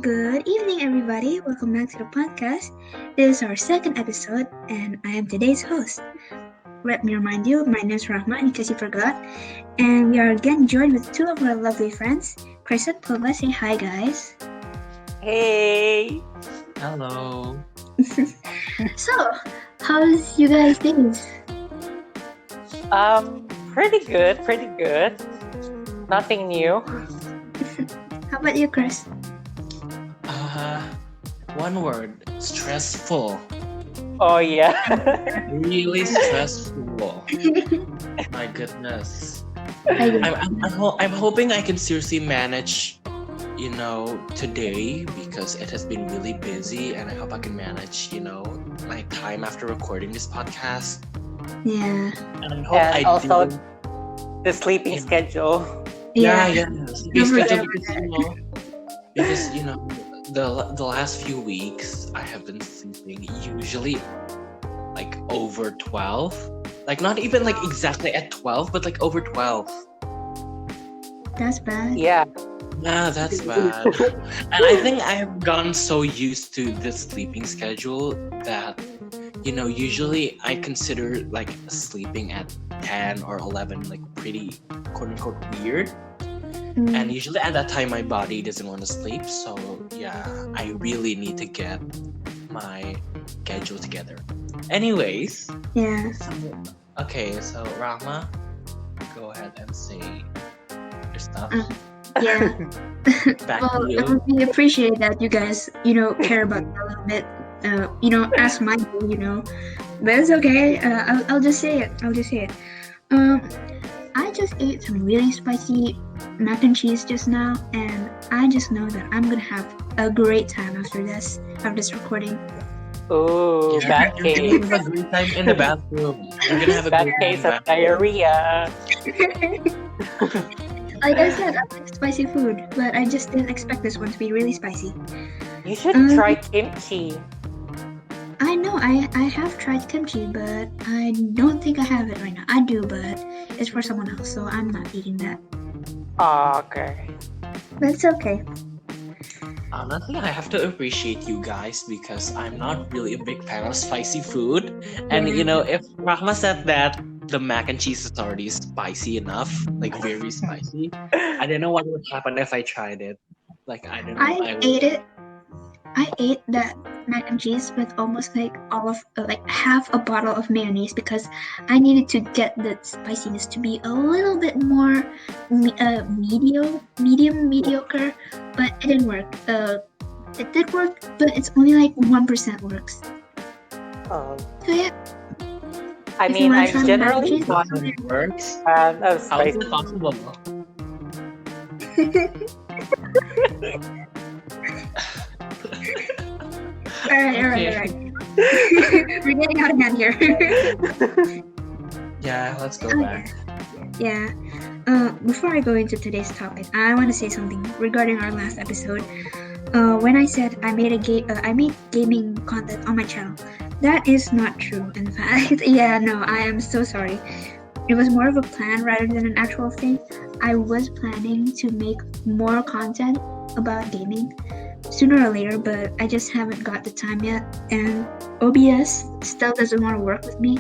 Good evening, everybody. Welcome back to the podcast. This is our second episode, and I am today's host. Let me remind you, my name is Rakhma, in case you forgot. And we are again joined with two of our lovely friends, Chris and Pova. Say hi, guys. Hey! Hello. So, how's you guys' days? Pretty good. Nothing new. How about you, Chris? One word, stressful. Oh yeah. Really stressful. My goodness. I I'm hoping I can seriously manage, today because it has been really busy, and I hope I can manage, my time after recording this podcast. Yeah. And I hope And I also do. the sleeping schedule. Yeah. Don't forget Schedule about because the last few weeks I have been sleeping usually like over 12. Like not even like exactly at 12, but like over 12. That's bad. Yeah. Yeah, that's bad. And I think I have gotten so used to this sleeping schedule that usually I consider like sleeping at 10 or 11 like pretty quote unquote weird. And usually at that time my body doesn't want to sleep, so yeah, I really need to get my schedule together. Anyways, Yeah. so Rakhma, go ahead and say your stuff. Yeah. Back Well, to I you. really appreciate that you guys, care about me a little bit. Ask my day, but it's okay. I'll just say it. I just ate some really spicy mac and cheese just now, and I just know that I'm gonna have a great time after this recording. Ooh, Yeah, bad you're gonna case. have a great time in the bathroom. You're gonna have a Bad great case time. of diarrhea. Like I said, I like spicy food, but I just didn't expect this one to be really spicy. You should try kimchi. I know I have tried kimchi, but I don't think I have it right now. I do, but it's for someone else, so I'm not eating that. Oh, okay. But it's okay. Honestly, I have to appreciate you guys because I'm not really a big fan of spicy food. And if Rahma said that the mac and cheese is already spicy enough, like very spicy, I don't know what would happen if I tried it. Like I don't know. I ate it. I ate that mac and cheese with almost like half a bottle of mayonnaise because I needed to get the spiciness to be a little bit more mediocre, but it didn't work. It did work, but it's only like 1% works. Um, So yeah, I If you mean, wanna I'm try generally mac not and It works. a fan of How is spicy. it possible? all right. We're getting out of hand here. Yeah, let's go Okay. back. Yeah. Before I go into today's topic, I want to say something regarding our last episode. When I said I made gaming content on my channel, that is not true. In fact, I am so sorry. It was more of a plan rather than an actual thing. I was planning to make more content about gaming sooner or later, but I just haven't got the time yet, and OBS still doesn't want to work with me.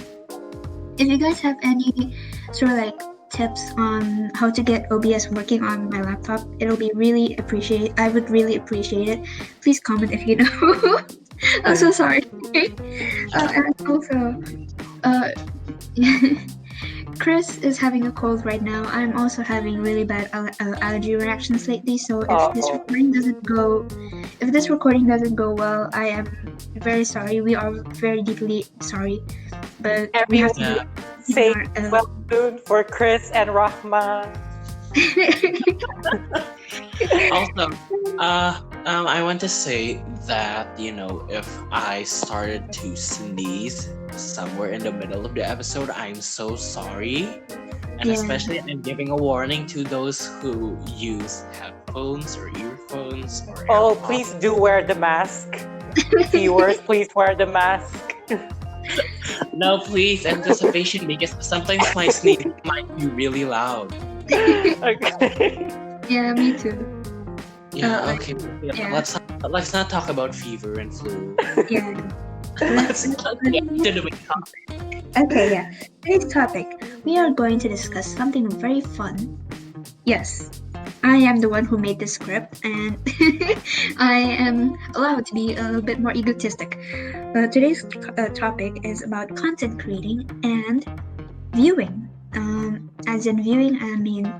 If you guys have any sort of like tips on how to get OBS working on my laptop, I would really appreciate it. Please comment if you know. I'm so sorry. And also, Chris is having a cold right now. I'm also having really bad allergy reactions lately. So if this recording doesn't go well, I am very sorry. We are very deeply sorry, but we have to Yeah. Say our, well soon for Chris and Rahma. Also, I want to say that if I started to sneeze somewhere in the middle of the episode, I'm so sorry, and Yeah. especially I'm giving a warning to those who use headphones or earphones or Oh, AirPods. please do wear the mask. Viewers, please wear the mask. No, please, anticipation because sometimes my sneeze might be really loud. Okay. Yeah, me too. Yeah, Like, okay. Yeah, yeah, let's not talk about fever and flu. yeah. let's Let's, get to the main topic. okay, yeah. Today's topic, we are going to discuss something very fun. Yes, I am the one who made the script, and I am allowed to be a little bit more egotistic. Today's topic is about content creating and viewing. As in viewing, I mean,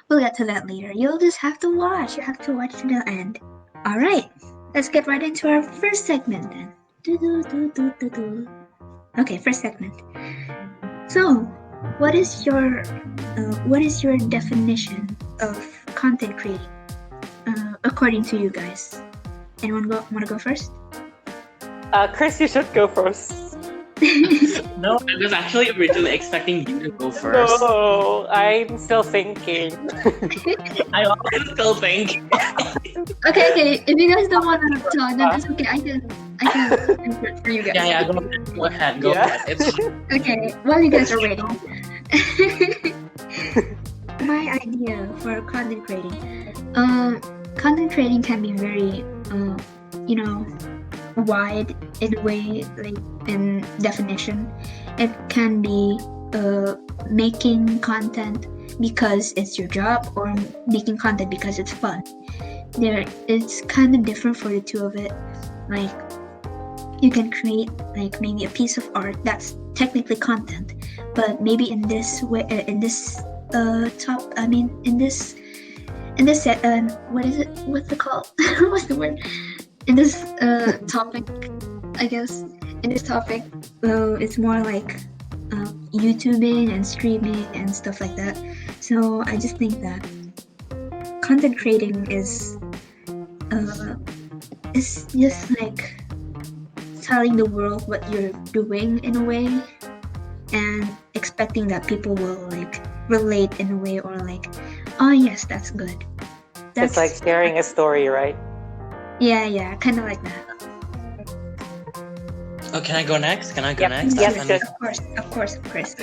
we'll get to that later. You'll just have to watch. You have to watch to the end. All right, let's get right into our first segment then. Do-do-do-do-do-do. Okay, first segment. So, what is your definition of content creating, according to you guys? Anyone want to go first? Chris, you should go first. No, I was actually originally expecting you to go first. No, I'm still thinking. I also still think. Okay. If you guys don't want to talk, then it's okay. I can answer it for you guys. Yeah, go ahead. Go Yeah. ahead. It's Okay, while you guys are waiting. My idea for content creating. Content creating can be very, you know, wide in a way, like in definition. It can be making content because it's your job, or making content because it's fun. It's kind of different for the two of it. Like, you can create like maybe a piece of art that's technically content, but maybe in this way, in this set, what is it? What's it called? What's the word? In this topic, I guess. In this topic, it's more like YouTubing and streaming and stuff like that. So I just think that content creating is just like telling the world what you're doing in a way, and expecting that people will like relate in a way, or like, oh yes, that's good. It's like sharing a story, right? Yeah, kind of like that. Oh, can I go next? Yes, That's yes. Of course, Chris.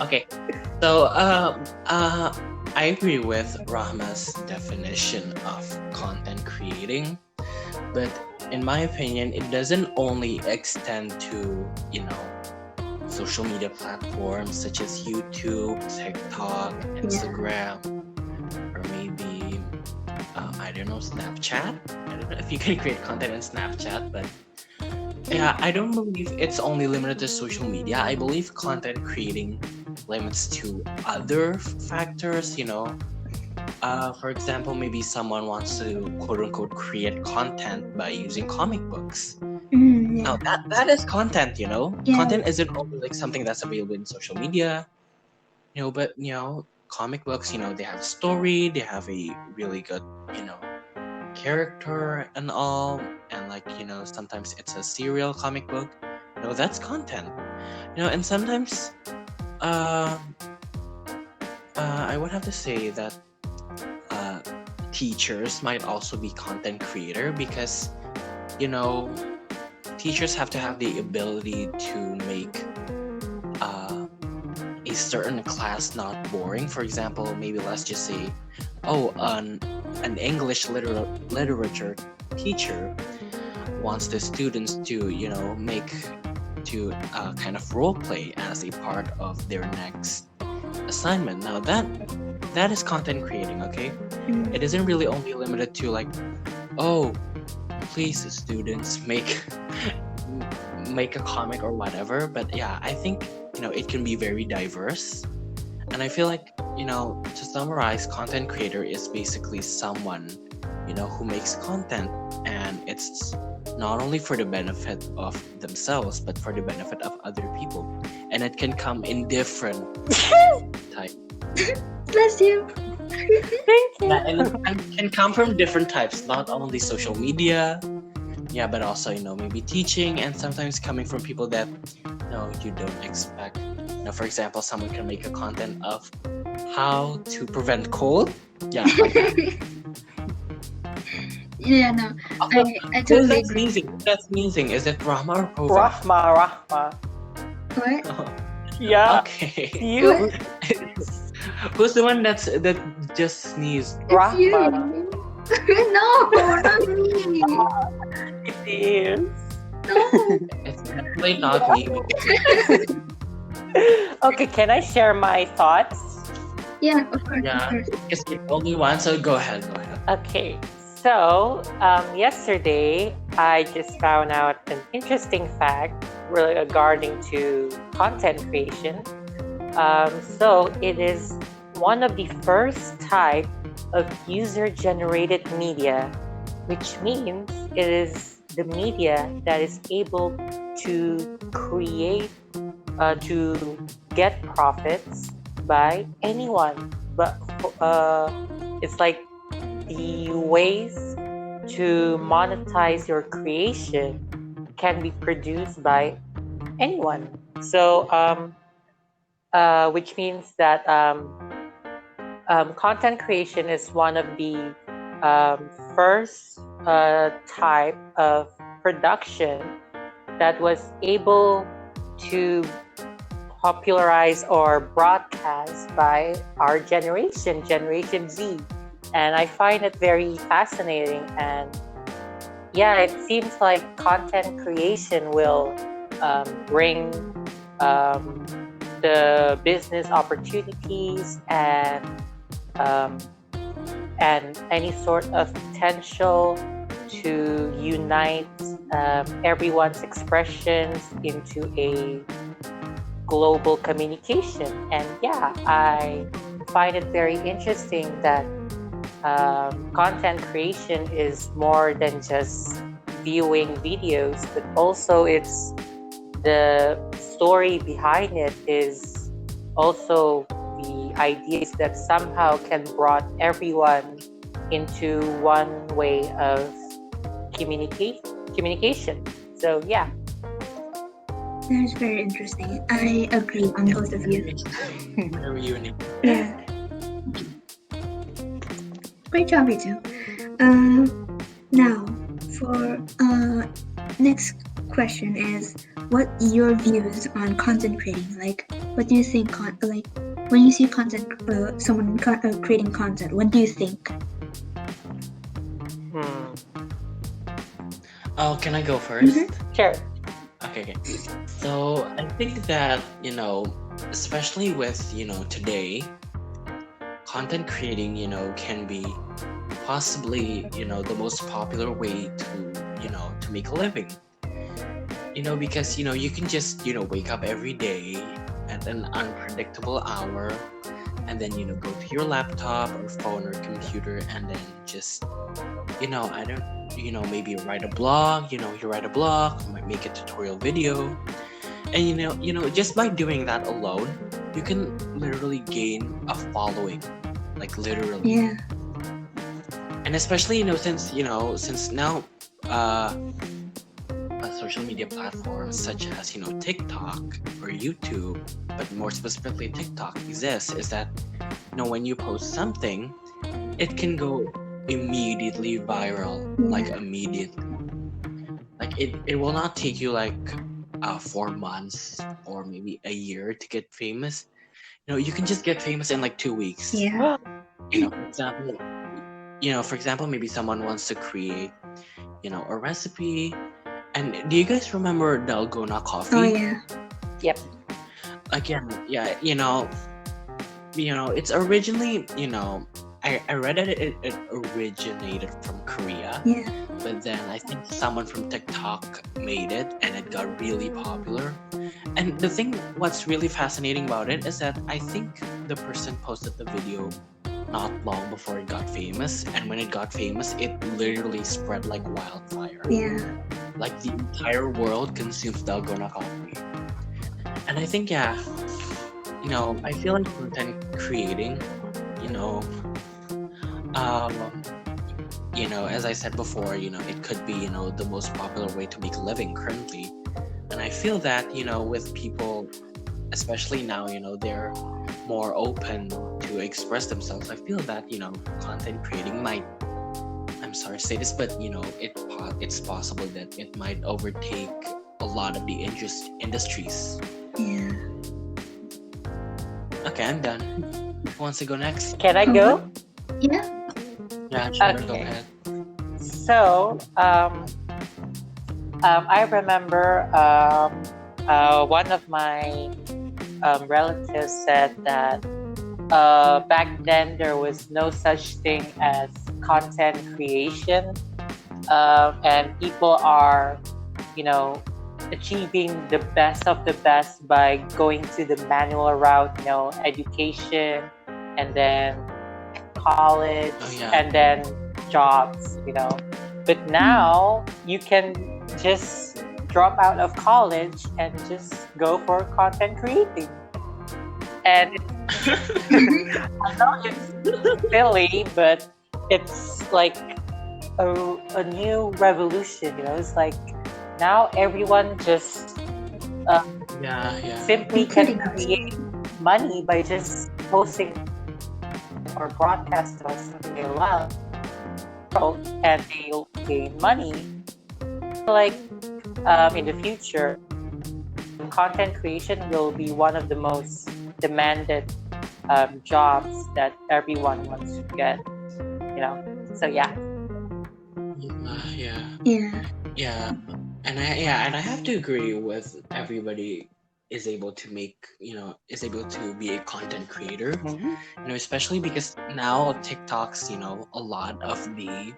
Okay. So, I agree with Rahma's definition of content creating, but in my opinion, it doesn't only extend to, social media platforms such as YouTube, TikTok, Instagram, or maybe, I don't know, Snapchat. I don't know if you can create content in Snapchat, but yeah, I don't believe it's only limited to social media. I believe content creating limits to other factors, for example, maybe someone wants to quote unquote create content by using comic books. Now that is content, Yeah. Content isn't only like something that's available in social media, but comic books, they have a story, they have a really good, character and all, and like, sometimes it's a serial comic book. That's content. And sometimes I would have to say that teachers might also be content creator, because teachers have to have the ability to make a certain class not boring. For example, maybe let's just say, an English literature teacher wants the students to kind of role play as a part of their next assignment. Now that is content creating, okay? It isn't really only limited to like, please students make a comic or whatever. But yeah, I think it can be very diverse, and I feel like to summarize, content creator is basically someone who makes content, and it's not only for the benefit of themselves but for the benefit of other people, and it can come in different types. Bless you. Thank you. And it can come from different types, not only social media, but also maybe teaching, and sometimes coming from people that you don't expect. For example, someone can make a content of how to prevent cold. Yeah. Yeah, no, Okay, I totally that's agree. sneezing. That's sneezing. Is it Rakhma or Pova? Rakhma. What? Yeah. Okay. You. Who's the one that just sneezed? It's you. Rakhma. No, not me. It is. No. It's definitely not me. Okay, can I share my thoughts? Yeah, of course, of Yeah, course. because you're the only one. So go ahead. Go ahead. Okay, so yesterday I just found out an interesting fact regarding to content creation. So it is one of the first type of user-generated media, which means it is the media that is able to create, to get profits by anyone. But it's like the ways to monetize your creation can be produced by anyone. So, which means that content creation is one of the first type of production that was able to popularize or broadcast by our generation, Generation Z. And I find it very fascinating. And yeah, it seems like content creation will bring um, the business opportunities um, and any sort of potential to unite everyone's expressions into a global communication. And yeah, I find it very interesting that content creation is more than just viewing videos, but also it's the story behind it is also the ideas that somehow can brought everyone into one way of communication. So yeah. That is very interesting. I agree on both of you. Very unique. Yeah. Great job, you two. Now, for next question is, what your views on content creating? Like, what do you think? Like, when you see content, someone creating content, what do you think? Oh, can I go 1st? Sure. Okay. So I think that especially with today, content creating can be possibly the most popular way to make a living. Because you can just wake up every day at an unpredictable hour, and then go to your laptop or phone or computer, and then just I don't maybe write a blog. You write a blog, might make a tutorial video, and just by doing that alone, you can literally gain a following, like literally. Yeah. And especially since now social media platforms such as TikTok or YouTube, but more specifically TikTok exists, is that when you post something, it can go immediately viral, like immediately. Like it will not take you like 4 months or maybe a year to get famous. You can just get famous in like 2 weeks. Yeah. For example, maybe someone wants to create a recipe. And do you guys remember Dalgona coffee? Oh yeah. Yep. Again, yeah, it's originally, I read that it originated from Korea. Yeah. But then I think someone from TikTok made it and it got really popular. And the thing, what's really fascinating about it is that I think the person posted the video not long before it got famous. And when it got famous, it literally spread like wildfire. Yeah. Like the entire world consumes Dalgona coffee. And I think, I feel like content creating, as I said before, it could be, the most popular way to make a living currently. And I feel that, with people, especially now, they're more open to express themselves. I feel that, content creating might, I'm sorry to say this, but, it's possible that it might overtake a lot of the industries. Yeah. Okay, I'm done. Who wants to go next? Can I go? Yeah. Yeah, sure. Go Okay. ahead. So, I remember one of my relatives said that back then there was no such thing as content creation, and people are, achieving the best of the best by going to the manual route, education, and then college, Oh, yeah. and then jobs, But now you can just drop out of college and just go for content creating. And I know it's silly, but it's like a new revolution, It's like now everyone just Yeah, yeah. simply can Including us. create money by just posting or broadcasting on something they love, and they'll gain money. Like in the future, content creation will be one of the most demanded jobs that everyone wants to get. So yeah. Yeah. Yeah. Yeah. And I have to agree with everybody is able to is able to be a content creator. Especially because now TikToks, a lot of the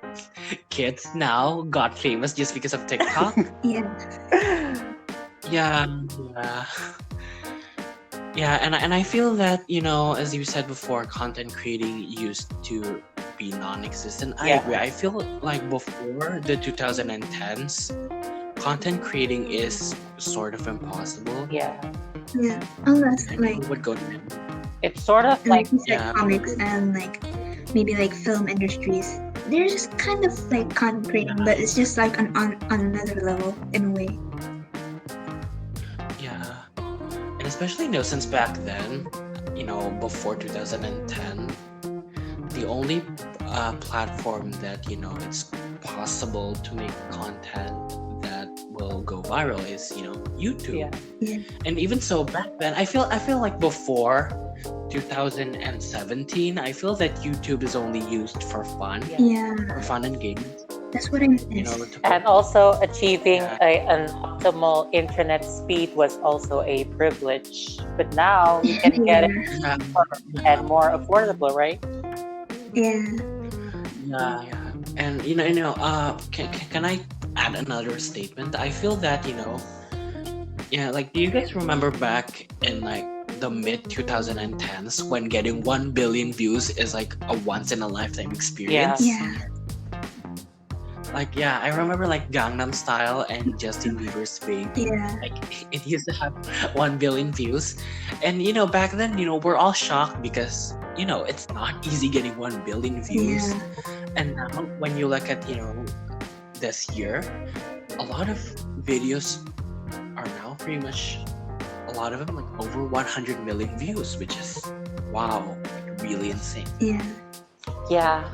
kids now got famous just because of TikTok. Yeah. Yeah, yeah. Yeah, and I feel that, as you said before, content creating used to be non-existent. I Yeah. agree. I feel like before the 2010s, content creating is sort of impossible. Yeah. Yeah. Unless And like people would go to It's sort of like you said, Yeah. comics and like maybe like film industries. They're just kind of like content creating, but it's just like on another level in a way. Yeah. And especially, since back then, before 2010, the only platform that, it's possible to make content that will go viral is, YouTube. Yeah. Yeah. And even so, back then, I feel like before 2017, I feel that YouTube is only used for fun, Yeah. for fun and games. That's what I miss. And also achieving Yeah. an optimal internet speed was also a privilege. But now you can get it Yeah, and more affordable, right? Yeah. yeah. And can I add another statement? I feel that like, do you guys remember back in like the mid 2010s when getting 1 billion views is like a once in a lifetime experience? Yeah. Like, yeah, I remember like Gangnam Style and Justin Bieber's Baby. Yeah. Like, it used to have 1 billion views. And, back then, we're all shocked because, it's not easy getting 1 billion views. Yeah. And now, when you look at, this year, a lot of videos are now pretty much, a lot of them, like, over 100 million views, which is, wow, like, really insane. Yeah. Yeah.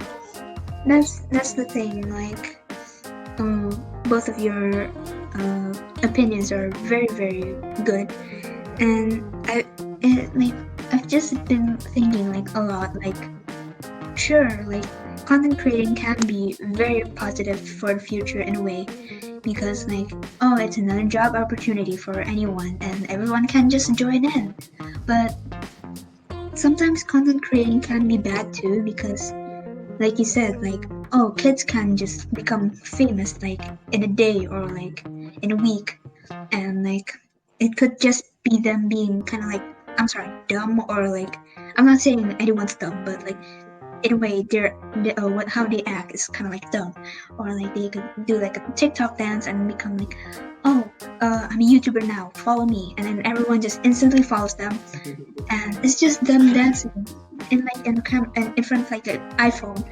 That's the thing. Like, both of your opinions are very, very good, and I've just been thinking like a lot. Like, sure, like content creating can be very positive for the future in a way, because like, oh, it's another job opportunity for anyone, and everyone can just join in. But sometimes content creating can be bad too, because like you said, like, oh, kids can just become famous like in a day or like in a week, and like it could just be them being kind of like, I'm sorry, dumb, or like, I'm not saying anyone's dumb, but like in a way how they act is kind of like dumb, or like they could do like a TikTok dance and become like, oh, I'm a YouTuber now, follow me, and then everyone just instantly follows them, and it's just them dancing in front of like an iPhone,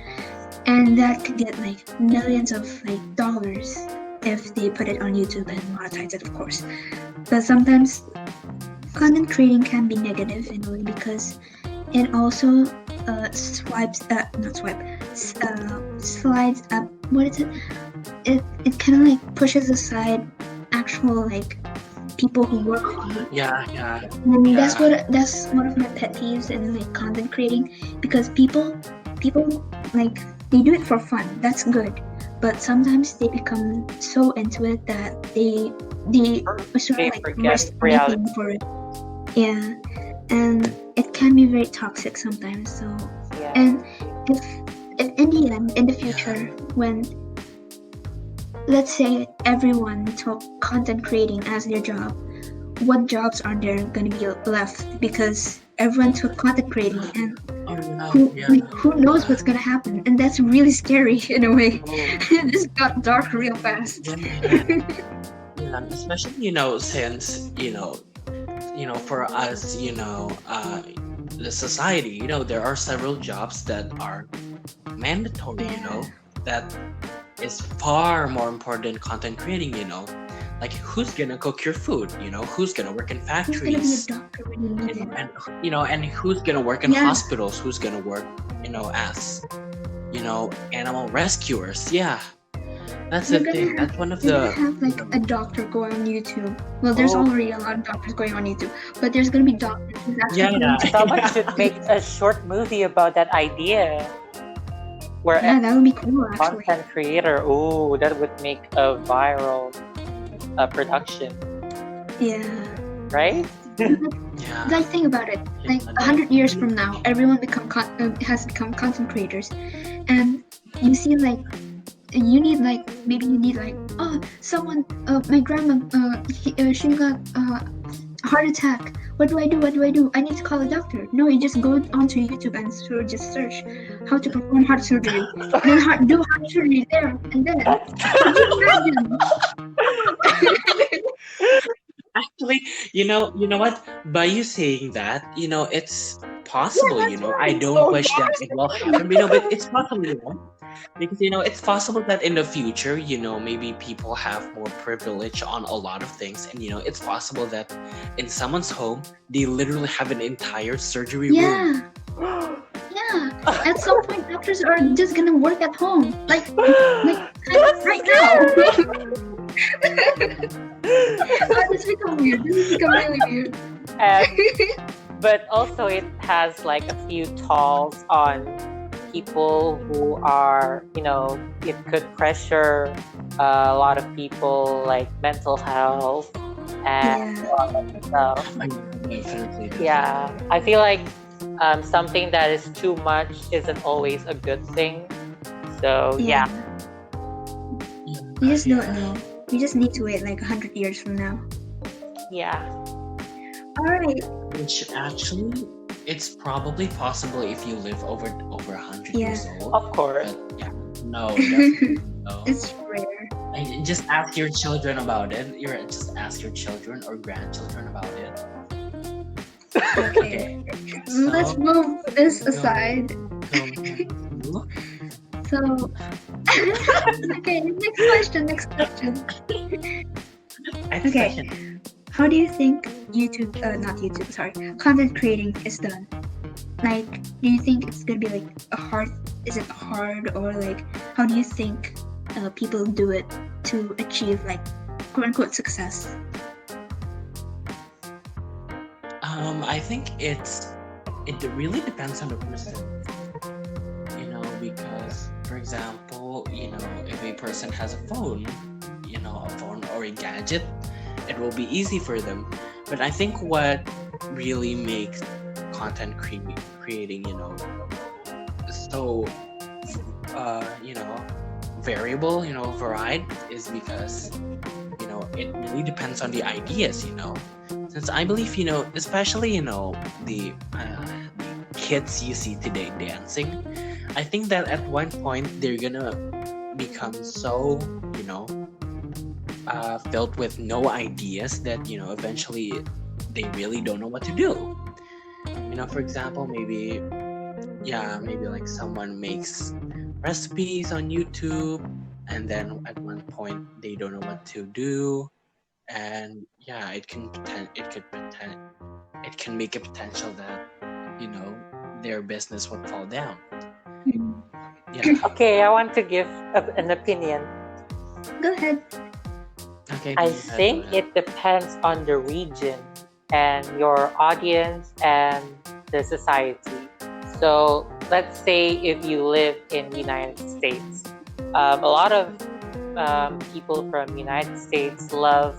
and that could get like millions of like dollars if they put it on YouTube and monetize it, of course. But sometimes content creating can be negative in a way, because it also slides up. What is it? It kind of like pushes aside actual like people who work hard. Yeah, yeah, And yeah. that's one of my pet peeves in like content creating, because people like they do it for fun. That's good, but sometimes they become so into it that they sort of They like forget risk reality. anything for it. Yeah, and it can be very toxic sometimes. So, Yeah. and if if in the end, in the Yeah. future, when let's say everyone took content creating as their job, what jobs are there going to be left? Because everyone took content creating, and Oh no, who yeah, like, who knows yeah. what's going to happen? And that's really scary in a way. Oh, This got dark real fast. Yeah, yeah, yeah. Especially, since, for us, the society, there are several jobs that are mandatory, Yeah, that is far more important than content creating, like who's gonna cook your food, who's gonna work in who's going to be a factories, doctor when you need it? and who's gonna work in Yeah, hospitals, who's gonna work, as, animal rescuers. Yeah, that's the you're gonna thing. have That's one of you're gonna the, have like a doctor going on YouTube. Well, there's oh, already a lot of doctors going on YouTube, but there's gonna be doctors who's yeah, actually going to someone yeah. should make a short movie about that idea where yeah, that would be cool a actually. content creator, oh, that would make a viral production, Yeah. right? Yeah, Like think about it. yeah, Like that 100 years from now, everyone has become content creators, and you see like you need like maybe you need like oh someone my grandma she got a heart attack. What do I do? What do I do? I need to call a doctor. No, you just go onto YouTube and just search how to perform heart surgery, and then do heart surgery there and then. Could you imagine? actually, what? By you saying that, it's Yeah, possible. that's I right. don't So wish that it will happen, but it's possible. Because it's possible that in the future, maybe people have more privilege on a lot of things, and it's possible that in someone's home they literally have an entire surgery room. Yeah. Yeah, at some point, doctors are just gonna work at home, like that's right scary. now. Oh, this become weird. This has become really weird. And but also it has like a few tolls on people who are, it could pressure a lot of people, like mental health and Yeah, all that stuff. Definitely. Yeah, I feel like something that is too much isn't always a good thing. So yeah. yeah, You just don't Yeah. know. You just need to wait like 100 years from now. yeah. All right. Which actually, it's probably possible if you live over 100 Yeah. years old. Of course. But yeah, no, definitely no. It's rare. And just ask your children about it. Just ask your children or grandchildren about it. Okay. So, Let's move this aside. so, So, okay. Next question. Next question. next Okay. question. How do you think YouTube, not YouTube, sorry, content creating is done? Like, do you think it's gonna be like is it hard, or like, how do you think people do it to achieve like quote unquote success? I think it really depends on the person. Because for example, if a person has a phone, a phone or a gadget, it will be easy for them. But I think what really makes content creating, so variable, varied, is because it really depends on the ideas. Since I believe, especially the kids you see today dancing, I think that at one point they're gonna become so filled with no ideas that eventually they really don't know what to do. For example, maybe like someone makes recipes on YouTube, and then at one point they don't know what to do, and yeah, it can make a potential that their business would fall down. Hmm. Yeah. Okay, I want to give an opinion. Go ahead. Okay, I go ahead. Go think ahead. it depends on the region and your audience and the society. So let's say if you live in United States, a lot of people from United States love,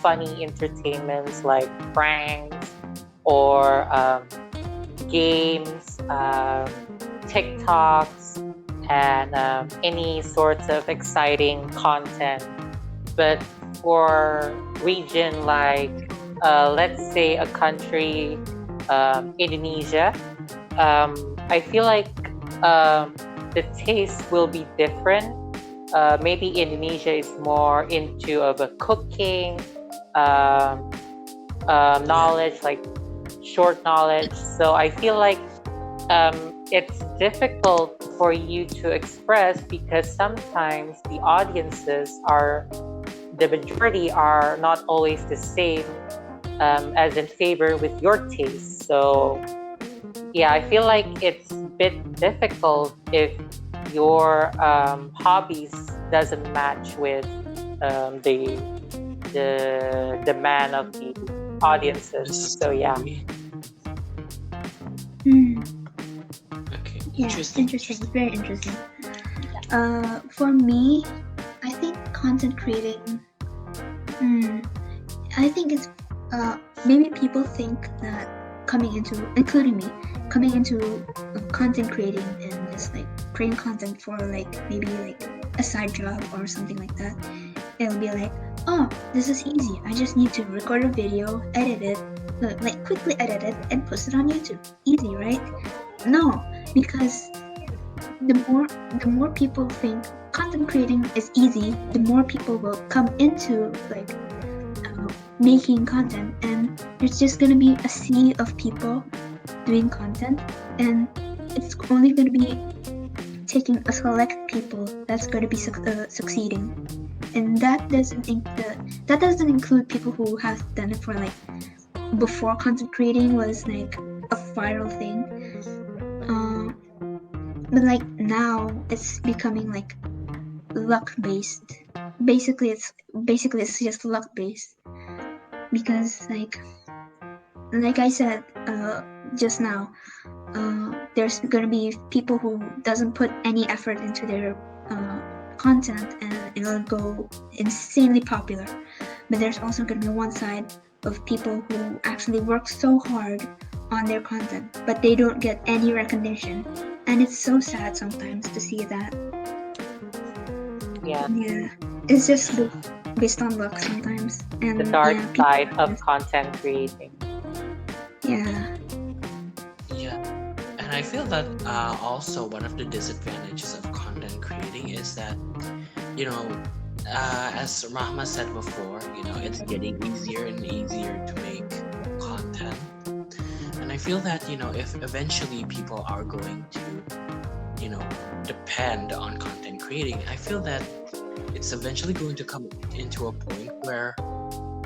funny entertainments like pranks or games, TikToks, and any sorts of exciting content. But for region like, let's say a country, Indonesia, I feel like the taste will be different. Maybe Indonesia is more into of a cooking, um, Yeah. knowledge, like short knowledge. So I feel like it's difficult for you to express because sometimes the majority are not always the same, as in favor with your taste. So yeah, I feel like it's a bit difficult if your hobbies doesn't match with the demand of the The audiences. So yeah. society. Hmm. Okay. Yeah, Interesting. interesting. Interesting. Very interesting. For me, I think content creating. Hmm. I think it's maybe people think that including me, coming into content creating and just like creating content for like maybe like a side job or something like that. It'll be like, oh, this is easy. I just need to record a video, edit it, like quickly edit it, and post it on YouTube. Easy, right? No, because the more people think content creating is easy, the more people will come into like making content, and there's just gonna be a sea of people doing content, and it's only gonna be taking a select people that's gonna be succeeding, and that doesn't include people who have done it for like before content creating was like a viral thing. Uh, but like now it's becoming like luck based. Basically it's just luck based because like I said just now, there's gonna be people who doesn't put any effort into their content and it'll go insanely popular. But there's also gonna be one side of people who actually work so hard on their content, but they don't get any recognition, and it's so sad sometimes to see that. Yeah, Yeah, it's just based on luck sometimes, and the dark yeah, people. side of content creating. Yeah. Yeah. And I feel that also one of the disadvantages of content creating is that, you know, as Rahma said before, it's getting easier and easier to make content. And I feel that, if eventually people are going to, depend on content creating, I feel that it's eventually going to come into a point where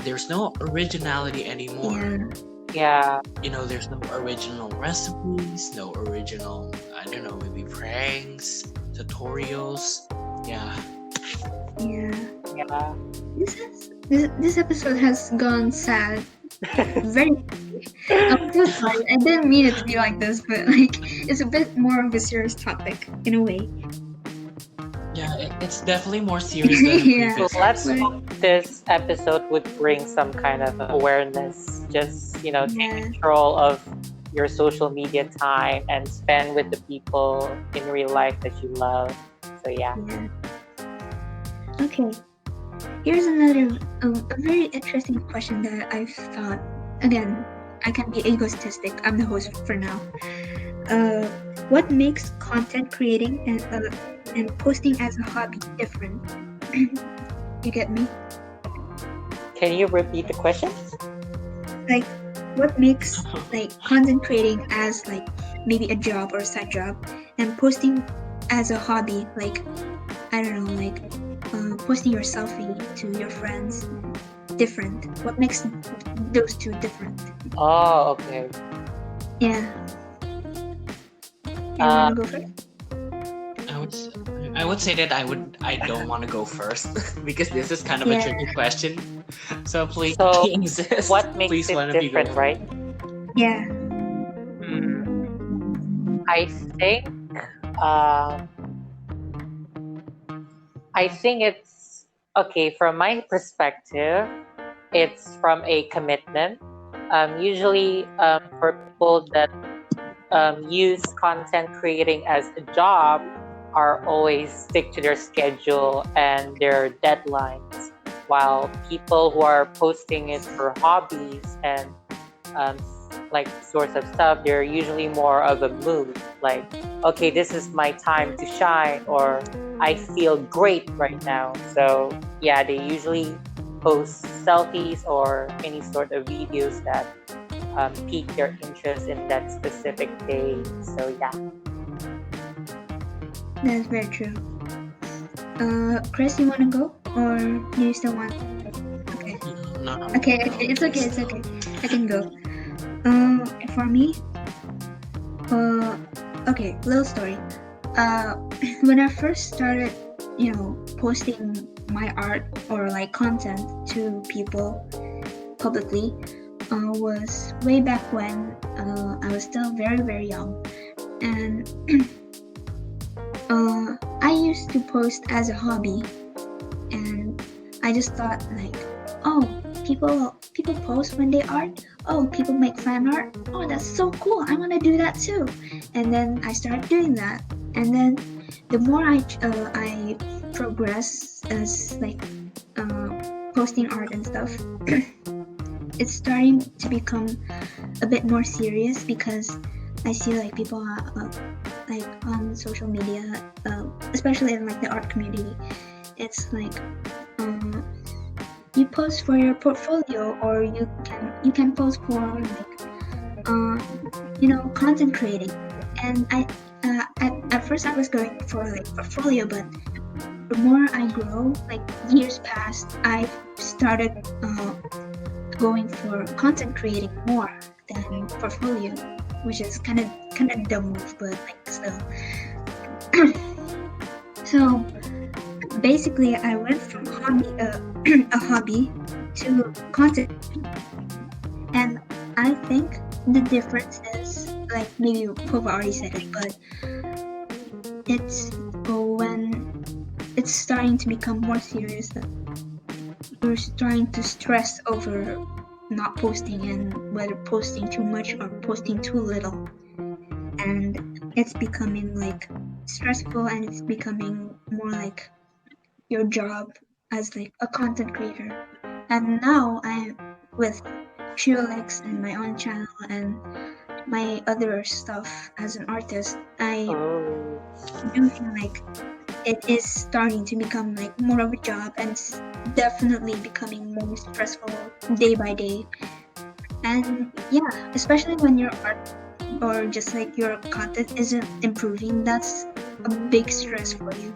there's no originality anymore. Yeah. Yeah, There's no original recipes, no original, I don't know, maybe pranks, tutorials. Yeah. Yeah. yeah. This episode has gone sad. Very. I'm so sorry. I didn't mean it to be like this, but like it's a bit more of a serious topic in a way. Yeah, it's definitely more serious than the Yeah. So previous let's episode. hope this episode would bring some kind of awareness. Just, take Yeah. control of your social media time and spend with the people in real life that you love. So yeah. Yeah. Okay. Here's another a very interesting question that I've thought. Again, I can be egotistic. I'm the host for now. What makes content creating and posting as a hobby different? You get me? Can you repeat the question? Like, what makes like content creating as like maybe a job or a side job, and posting as a hobby, like I don't know, like posting your selfie to your friends different? What makes those two different? Oh, okay. Yeah. You Uh, wanna go first? I would, I would say that I don't want to go first because this is kind of a Yeah. tricky question. So please So, insist. what makes Please, it one of you go different, first. right? Yeah. I think um, I think it's okay from my perspective. It's from a commitment. Usually, for people that use content creating as a job, are always stick to their schedule and their deadlines, while people who are posting it for hobbies and um, like sorts of stuff, they're usually more of a mood. Like, okay, this is my time to shine, or I feel great right now. So yeah, they usually post selfies or any sort of videos that pique their interest in that specific day. So yeah. That's very true. Chris, you want to go, or do you still want? Okay. No, no, Okay. no, Okay. It's okay. please. It's okay. I can go. For me, okay. Little story. Uh, when I first started, posting my art or like content to people publicly, was way back when I was still very very young, and I used to post as a hobby, and I just thought like, oh, people post when they art. Oh, people make fan art. Oh, that's so cool. I want to do that too. And then I started doing that, and then the more I progress as like posting art and stuff, it's starting to become a bit more serious because I see like people like on social media, especially in like the art community. It's like you post for your portfolio, or you can post for like content creating. And at first I was going for like portfolio, but the more I grow, like years passed, I started going for content creating more than portfolio, which is kind of dumb move, but like still. So basically, I went from a hobby to content, and I think the difference is like maybe Pova already said it, but it's when it's starting to become more serious. You're starting to stress over not posting, and whether posting too much or posting too little, and it's becoming like stressful, and it's becoming more like your job as like a content creator. And now I'm with Shulix and my own channel and my other stuff as an artist. I Oh. do feel like it is starting to become like more of a job, and it's definitely becoming more stressful day by day. And yeah, especially when your art or just like your content isn't improving, that's a big stress for you.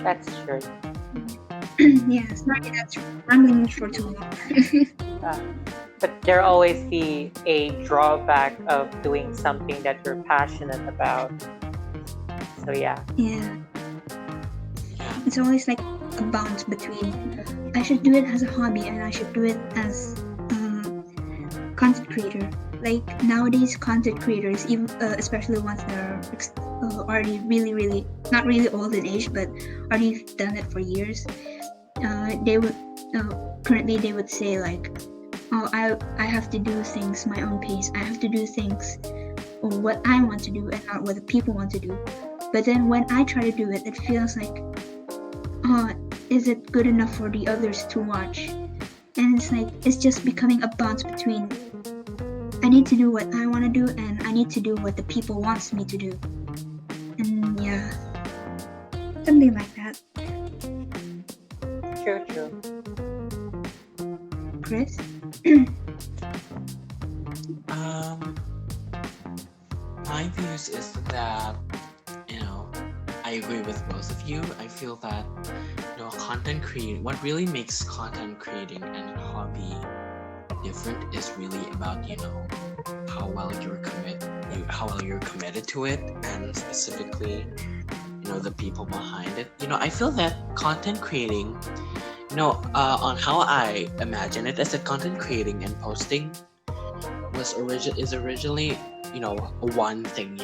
That's true. Yeah, sorry, that's rambling for too long. But there always be a drawback of doing something that you're passionate about. So yeah. Yeah, it's always like a balance between I should do it as a hobby and I should do it as content creator. Like nowadays, content creators, even especially ones that are already really not really old in age, but already done it for years, they would currently they would say like, oh, I have to do things my own pace. I have to do things or what I want to do and not what the people want to do. But then when I try to do it, it feels like, oh, is it good enough for the others to watch? And it's like it's just becoming a balance between I need to do what I want to do and I need to do what the people wants me to do. And yeah, something like that. True. Chris? My views is that, I agree with both of you. I feel that, content creating, what really makes content creating and hobby different is really about, how well you're committed to it, and specifically, the people behind it. I feel that content creating, on how I imagine it, as a content creating and posting is originally, one thing.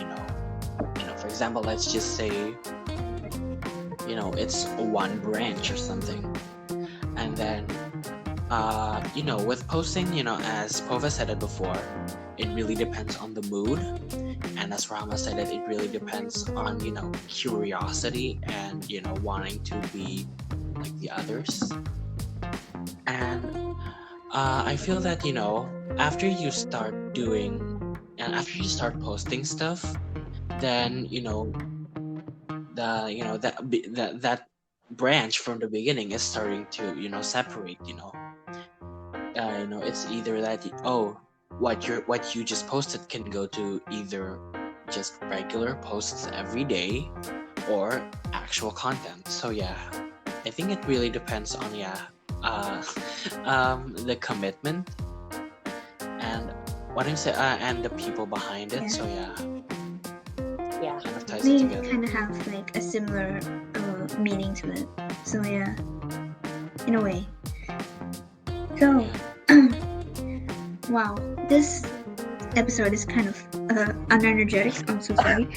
For example, let's just say, it's one branch or something, and then, with posting, as Pova said it before, it really depends on the mood, and as Rama said it really depends on curiosity and wanting to be like the others. And I feel that after you start doing and after you start posting stuff, then that branch from the beginning is starting to separate. It's either that what you just posted can go to either just regular posts every day or actual content. So yeah, I think it really depends on the commitment and what I'm saying, and the people behind it. Yeah. So yeah, Yeah. kind of ties it We together. kind of have like a similar meaning to it. So yeah, in a way. So, wow, this episode is kind of unenergetic. I'm so sorry.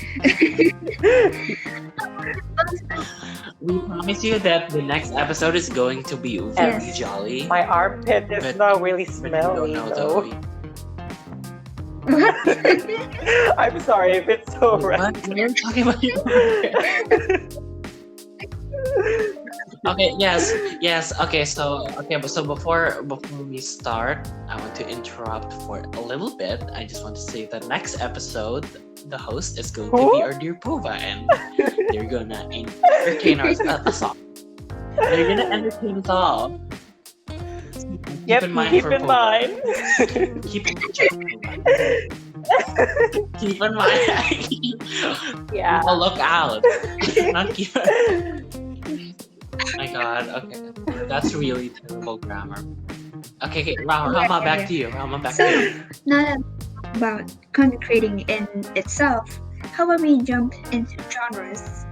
We promise you that the next episode is going to be very Yes. jolly. My armpit is But- not really But we don't smelly know though. though. I'm sorry if it's so What? red. What are you talking about? Okay, yes. Okay, so before we start, I want to interrupt for a little bit. I just want to say that next episode, the host is going to be our dear Pova, and they're gonna entertain us all. They're gonna entertain us all. Yep, keep in Pova. mind. Keep in mind. Keep in mind. Yeah. Oh, look out. Not keep. My God. Okay, that's really terrible grammar. Okay. Rama, back to you. Rama, back to So, you. now that about content creating in itself, how about we jump into genres?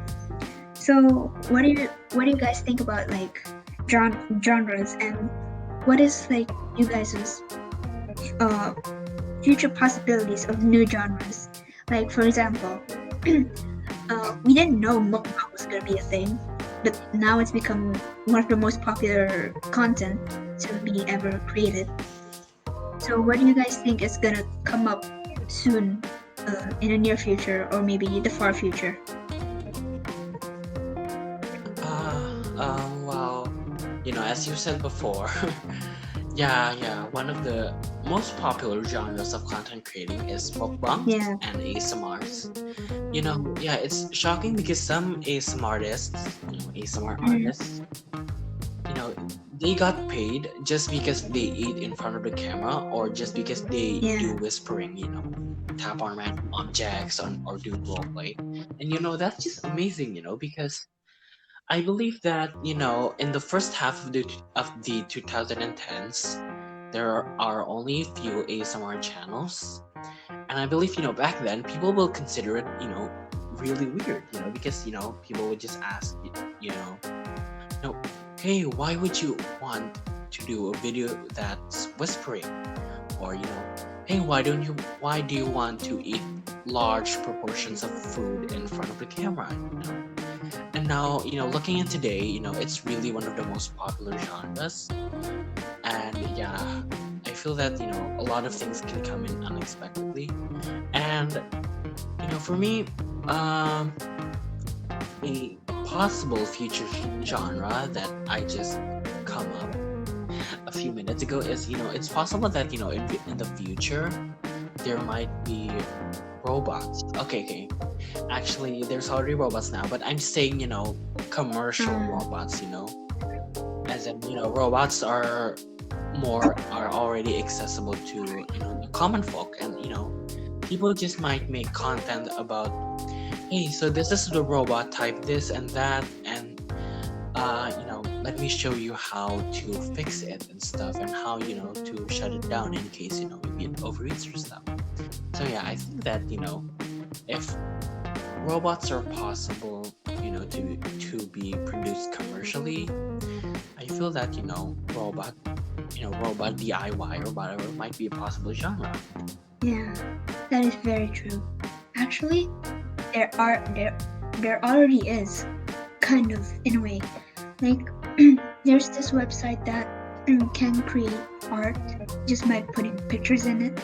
So, what do you guys think about like genres, and what is like you guys' future possibilities of new genres? Like, for example, we didn't know mukbang was gonna be a thing, but now it's become one of the most popular content to be ever created. So what do you guys think is gonna come up soon, in the near future or maybe the far future? Well, as you said before, one of the most popular genres of content creating is mukbangs Yeah. and ASMRs. It's shocking because some ASMR artists, they got paid just because they eat in front of the camera or just because they Yeah. do whispering, tap on random objects or do roleplay. And that's just amazing, because I believe that in the first half of the 2010s, there are only a few ASMR channels, and I believe back then people will consider it really weird, because people would just ask hey, why would you want to do a video that's whispering, or hey, why do you want to eat large proportions of food in front of the camera? And now, looking at today, it's really one of the most popular genres. And yeah, I feel that, a lot of things can come in unexpectedly. And, for me, a possible future genre that I just come up a few minutes ago is, it's possible that, in the future, there might be robots. Okay. Actually, there's already robots now, but I'm saying, commercial robots, as in, robots are already accessible to, the common folk, and, people just might make content about, hey, so this is the robot type, this and that, and, let me show you how to fix it and stuff, and how, to shut it down in case, maybe it overeats or stuff. So yeah, I think that, if robots are possible, to be produced commercially, I feel that robot DIY or whatever might be a possible genre. Yeah, that is very true. Actually, there already is, kind of, in a way. Like, there's this website that can create art just by putting pictures in it.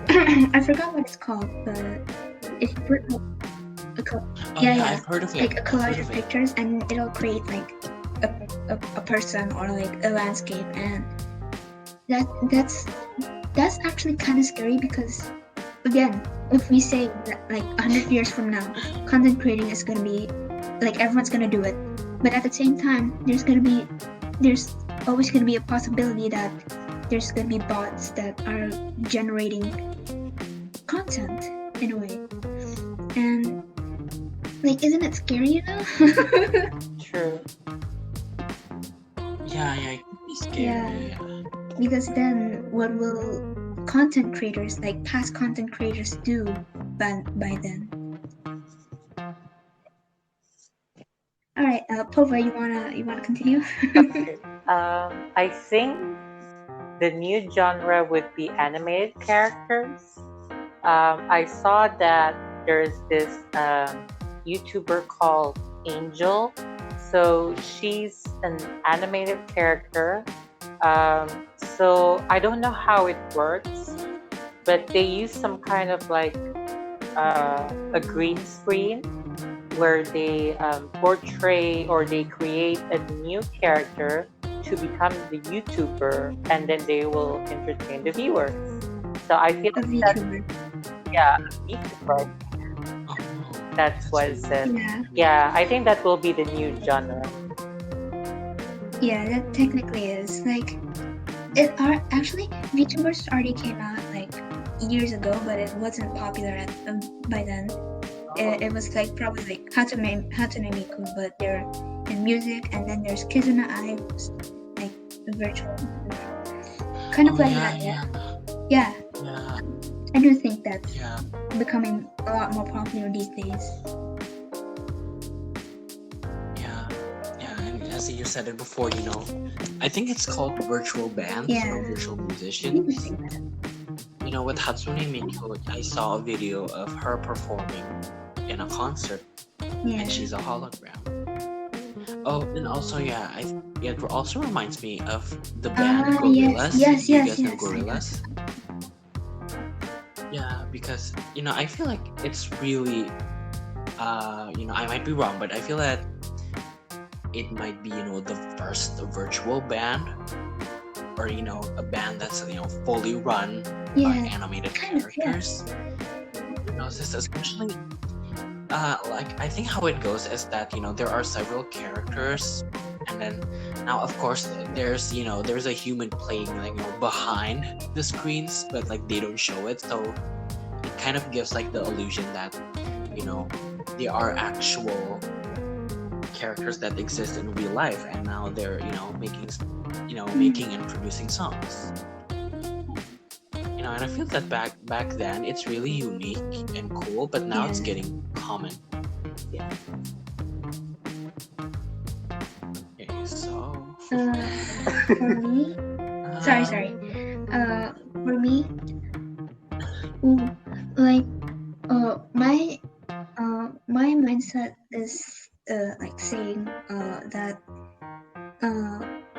I forgot what it's called, but if you put I've heard of it. like a I've heard collage of of it. pictures, and it'll create like a person or like a landscape, and that's actually kind of scary because, again, if we say that like 100 years from now, content creating is gonna be like everyone's gonna do it, but at the same time, there's always gonna be a possibility that there's gonna be bots that are generating content in a way, and like, isn't it scary? True. Yeah, it could be scary. Yeah. Because then what will content creators, like past content creators, do by then? All right, Pova, you wanna continue? Okay. I think the new genre would be animated characters. I saw that there's this YouTuber called Angel. So she's an animated character. So I don't know how it works, but they use some kind of like a green screen where they portray or they create a new character to become the YouTuber, and then they will entertain the viewers. So I feel A like that, VTuber. yeah, a VTuber. Oh, That's what it really said. Yeah, Yeah, I think that will be the new genre. yeah, that technically is like it are actually VTubers already came out like years ago, but it wasn't popular by then. It was like probably like Hatsume Miku, but they're in music, and then there's Kizuna Ai, like virtual, kind of like that. Yeah. Yeah. I do think that's Yeah. becoming a lot more popular these days. Yeah. And as you said it before, I think it's called virtual bands Yeah. or virtual I do musicians. think that. With Hatsune Miku, I saw a video of her performing in a concert, Yeah. and she's a hologram. Oh, and also, it also reminds me of the band Gorillaz. Yes. Do you guys know I know. Gorillaz? Yeah, because I feel like it's really, I might be wrong, but I feel that it might be the first virtual band, or a band that's fully run by Yeah. animated Kind of, yeah. characters. Especially like I think how it goes is that there are several characters, and then now of course there's a human playing like behind the screens, but like they don't show it, so it kind of gives like the illusion that they are actual characters that exist in real life, and now they're making and producing songs. And I feel that back then it's really unique and cool, but now it's Yeah. getting common. Yeah. Okay, so For me, sorry. For me, like, my mindset is like saying that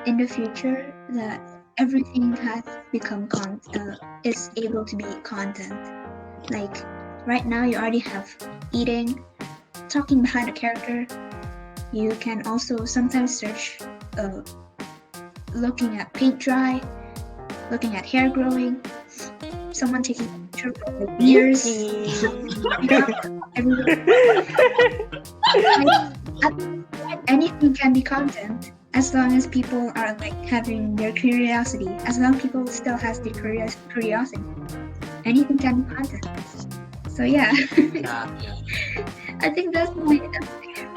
in the future that everything has become is able to be content. Like right now, you already have eating, talking behind a character. You can also sometimes search, looking at paint dry, looking at hair growing, someone taking a picture of the ears. Anything can be content as long as people are like having their curiosity. As long as people still has their curiosity, anything can be content. So yeah, yeah. I think that's my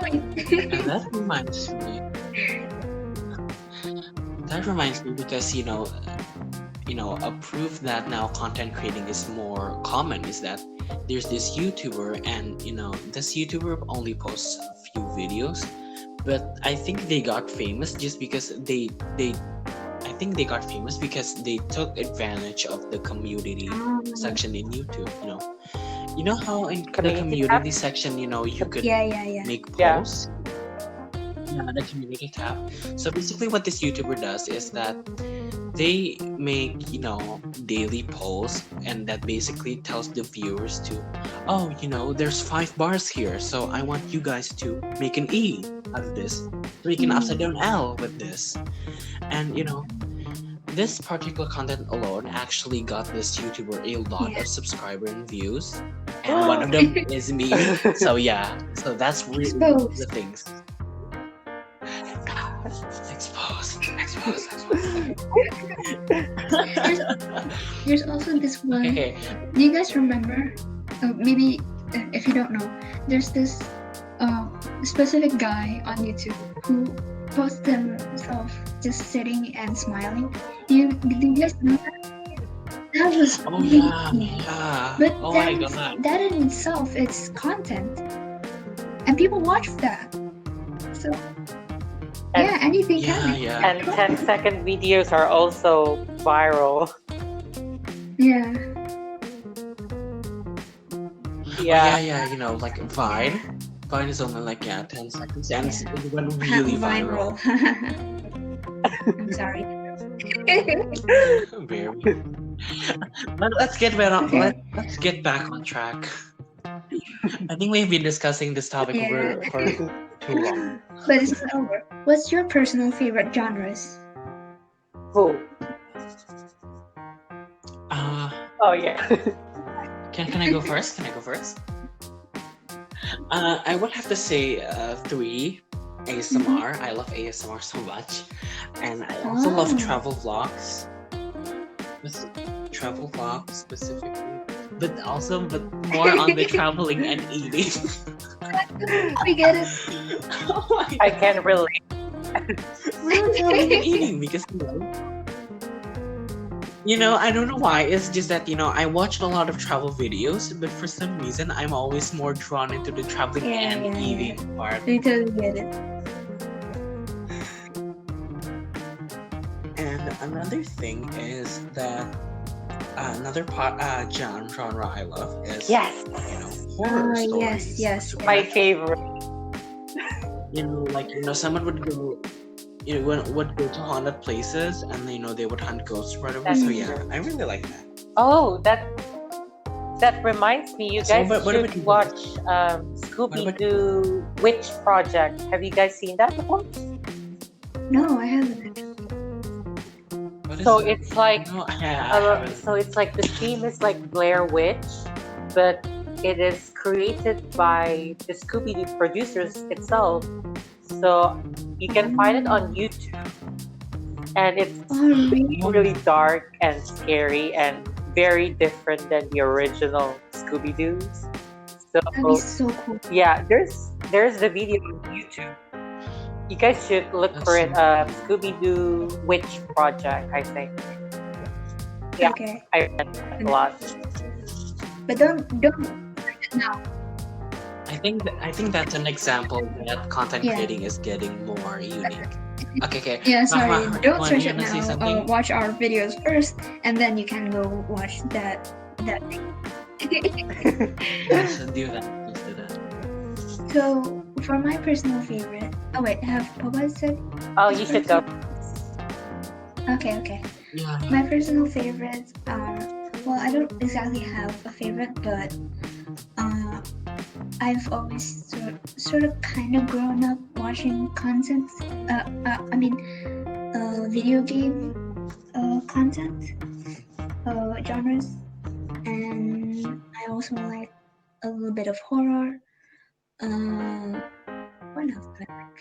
point. And that reminds me. That reminds me because a proof that now content creating is more common is that there's this YouTuber, and this YouTuber only posts a few videos, but I think they got famous just because they I think they got famous because they took advantage of the community section in YouTube. How in the Community community tab? section, you could Yeah. make Yeah. polls. Yeah, the community tab. So basically, what this YouTuber does is that they make daily polls, and that basically tells the viewers to, oh, there's 5 bars here, so I want you guys to make an E out of this, make an upside down L with this, and this particular content alone actually got this YouTuber a lot of subscriber and views, and one of them is me. So yeah, so that's really Exposed. the things. Exposed. There's also this one. Okay. Do you guys remember? Maybe if you don't know, there's this specific guy on YouTube who posts himself just sitting and smiling. Do you guys know that? That was Oh really yeah, funny. yeah. But Oh my god. that in itself, it's content, and people watch that. So And- yeah, anything Yeah, can. yeah. And 10-second videos are also viral. Yeah. Yeah. Yeah, like Vine. Vine is only like 10 seconds, and it went really viral. I'm sorry. Very. Let's get back on. Okay. Let's get back on track. I think we've been discussing this topic Yeah. for too long. But it's not over. What's your personal favorite genres? Oh, Uh, yeah. can I go first? Can I go first? I would have to say 3 ASMR. I love ASMR so much, and I also love Oh. travel vlogs. Travel vlogs specifically, but more on the traveling and eating. We get it. Oh my I can relate. We're traveling and eating because I don't know why. It's just that I watch a lot of travel videos, but for some reason I'm always more drawn into the traveling and eating part. We totally get it. And another thing is that another genre I love is Yes. horror Oh, stories. yes. My favorite. Someone would go would go to haunted places, and they would hunt ghosts or whatever. That's So yeah, true. I really like that. Oh, that reminds me. You So, guys what about should you watch guys? Scooby-Doo Witch Project. Have you guys seen that before? No, I haven't. What is So that? it's like No, I haven't. so it's like the theme is like Blair Witch, but it is created by the Scooby-Doo producers itself. So you can find it on YouTube, and it's Oh, really? really dark and scary and very different than the original Scooby-Doo's. So That'd be so cool. yeah, there's the video on YouTube. You guys should look for it. Scooby-Doo Witch Project, I think. Yeah, Okay, I read that a lot. but don't search it now. I think that's an example that content Yeah. creating is getting more unique. Okay. Yeah, sorry. Rahma, Don't Rahma, search you it wanna say now. something? Watch our videos first, and then you can go watch that thing. Yes, do that. Just do that. So for my personal favorite, oh wait, have Pova said? Oh, you should go. Okay. Yeah. My personal favorites are, well, I don't exactly have a favorite, but I've always sort of kind of grown up watching content. Video game content genres, and I also like a little bit of horror. What else do I like?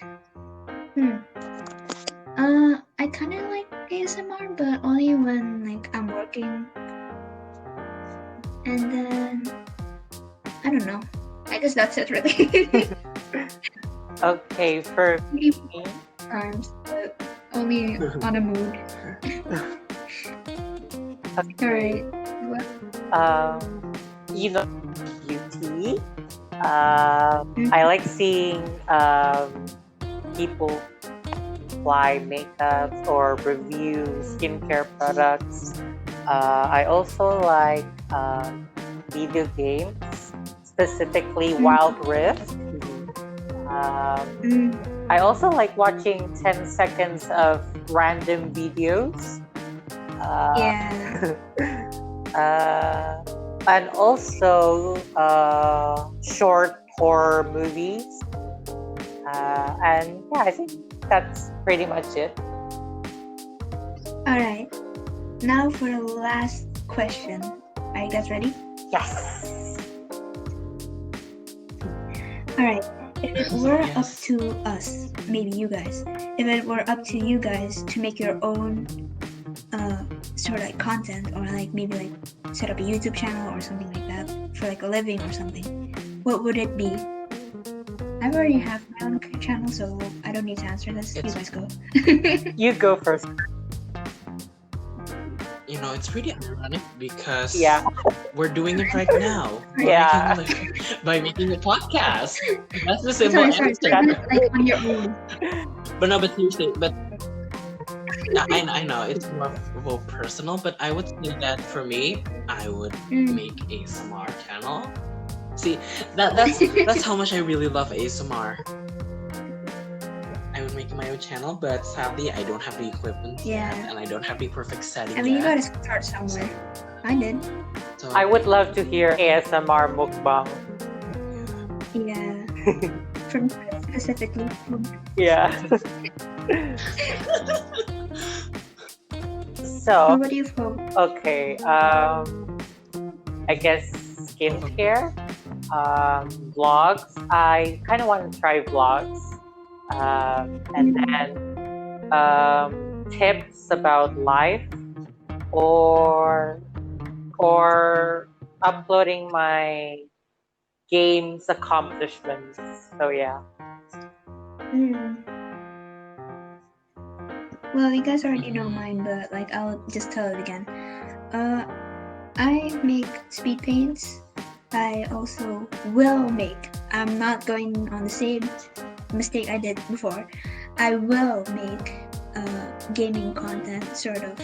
I kind of like ASMR, but only when I'm working. And then I don't know. I guess that's it, really. Okay, for me, Times, but only on a mood. Alright. Well, You know, beauty. I like seeing people apply makeups or review skincare products. I also like video games, specifically Wild Rift. mm, I also like watching 10 seconds of random videos. yeah. And also short horror movies. And yeah, I think that's pretty much it. Alright. Now for the last question. Are you guys ready? Yes. Alright. If it were up Yes. to us, maybe you guys, if it were up to you guys to make your own sort of like content, or like maybe like set up a YouTube channel or something like that for like a living or something, what would it be? I already have my own channel, so I don't need to answer this. You guys go. You go first. You know, it's pretty ironic because Yeah. we're doing it right now. Yeah. By making a podcast. That's the simple sorry. answer. I meant like on your own. But no, but seriously, but I know it's more personal, but I would say that for me, I would make ASMR channel. See, that's how much I really love ASMR. I would make my own channel, but sadly, I don't have the equipment Yeah. yet, and I don't have the perfect setting I mean, you yet. gotta start somewhere. I did. So, I would love to hear ASMR mukbang. Yeah. From specifically. Yeah. How So, about you, Pova? okay. I guess skincare, vlogs. I kind of want to try vlogs, and then tips about life, or uploading my games accomplishments. So yeah. Well, you guys already know mine, but like I'll just tell it again. I make speed paints. I also will make. I'm not going on the same mistake I did before. I will make gaming content, sort of.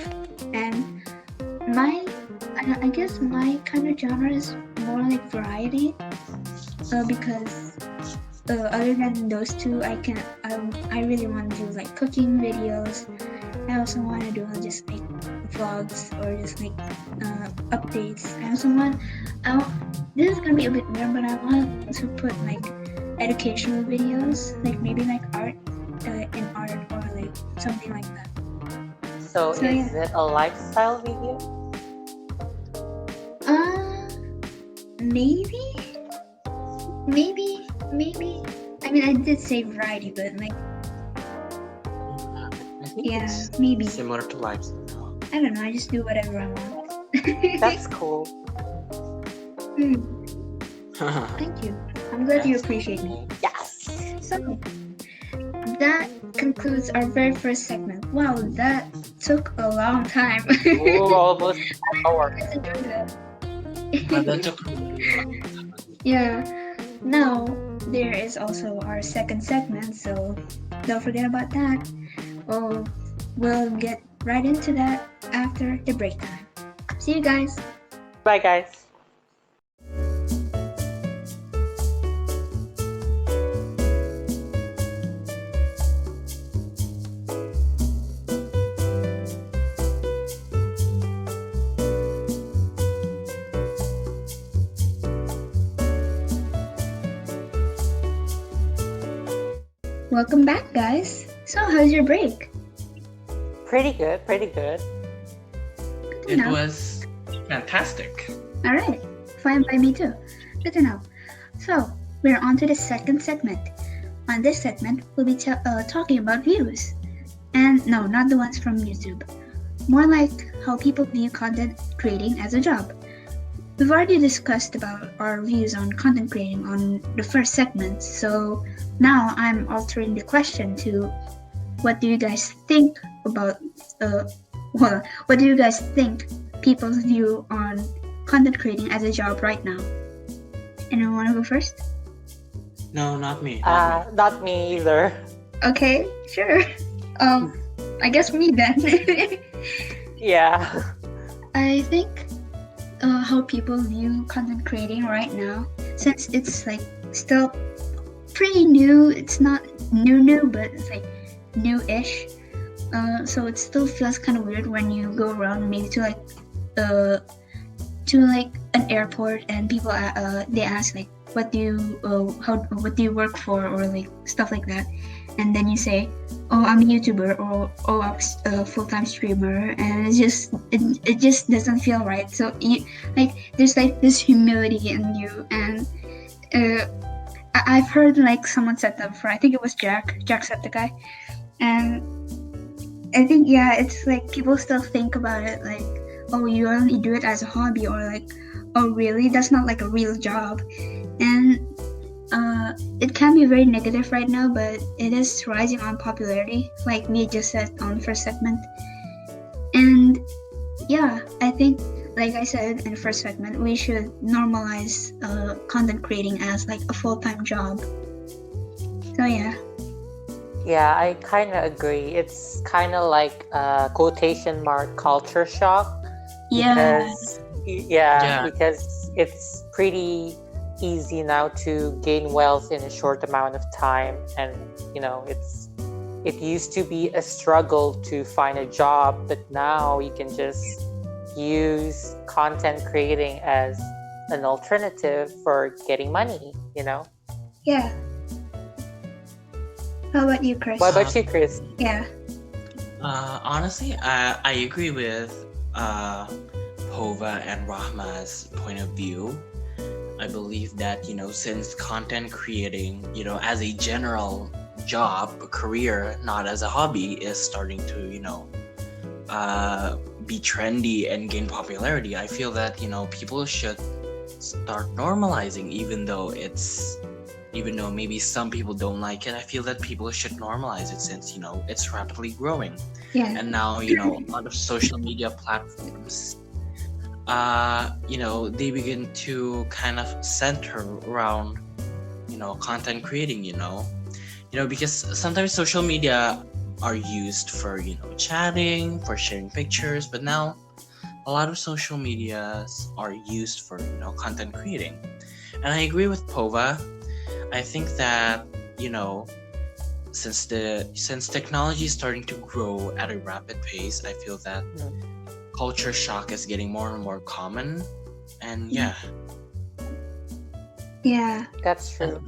And I guess my kind of genre is more like variety, because other than those two, I really want to do like cooking videos. I also want to do just like vlogs or just like updates. I want this is gonna be a bit weird, but I want to put like educational videos, like maybe like art in art or like something like that. So is yeah. it a lifestyle video? Maybe. I mean, I did say variety, but like, I think yeah, it's maybe. similar to lifestyle. I don't know. I just do whatever I want. That's cool. Thank you. I'm glad you appreciate me. Yes. So that concludes our very first segment. Wow, that took a long time. Ooh, almost an hour. Let's enjoy that. But that took a really long time. Yeah. Now there is also our second segment, so don't forget about that. We'll get right into that after the break time. See you guys. Bye, guys. Welcome back, guys. So, how's your break? Pretty good. Pretty good. Good to It know. was fantastic. All right, fine by me too. Good to know. So, we're on to the second segment. On this segment, we'll be talking about views. And no, not the ones from YouTube. More like how people view content creating as a job. We've already discussed about our views on content creating on the first segment, so now I'm altering the question to what do you guys think about what do you guys think people's view on content creating as a job right now? Anyone want to go first? No, not me. Not me either. Okay, sure. I guess me then. Yeah. I think how people view content creating right now, since it's like still pretty new. It's not new, but it's like new-ish. So it still feels kind of weird when you go around maybe to an airport and people they ask like what do you work for, or like stuff like that, and then you say, oh, I'm a YouTuber, or oh, I'm a full-time streamer, and it just doesn't feel right. So there's like this humility in you, and I've heard like someone said that before. I think it was Jack said, the guy, and I think it's like people still think about it like, oh, you only do it as a hobby, or like, oh really, that's not like a real job. And it can be very negative right now, but it is rising on popularity, like me just said on the first segment. And I think, like I said in the first segment, we should normalize content creating as like a full-time job. So Yeah, I kind of agree. It's kind of like quotation mark culture shock. Because it's pretty easy now to gain wealth in a short amount of time, and it used to be a struggle to find a job, but now you can just use content creating as an alternative for getting money. Yeah. How about you, Chris? What about you, Chris? Yeah. Honestly, I agree with Pova and Rakhma's point of view. I believe that, since content creating, as a general job, a career, not as a hobby, is starting to, be trendy and gain popularity, I feel that, people should start normalizing, even though maybe some people don't like it. I feel that people should normalize it since, it's rapidly growing. Yeah. And now, a lot of social media platforms, they begin to kind of center around, content creating, because sometimes social media are used for, chatting, for sharing pictures, but now a lot of social medias are used for, content creating. And I agree with Pova. I think that, since technology is starting to grow at a rapid pace, I feel that culture shock is getting more and more common, and That's true.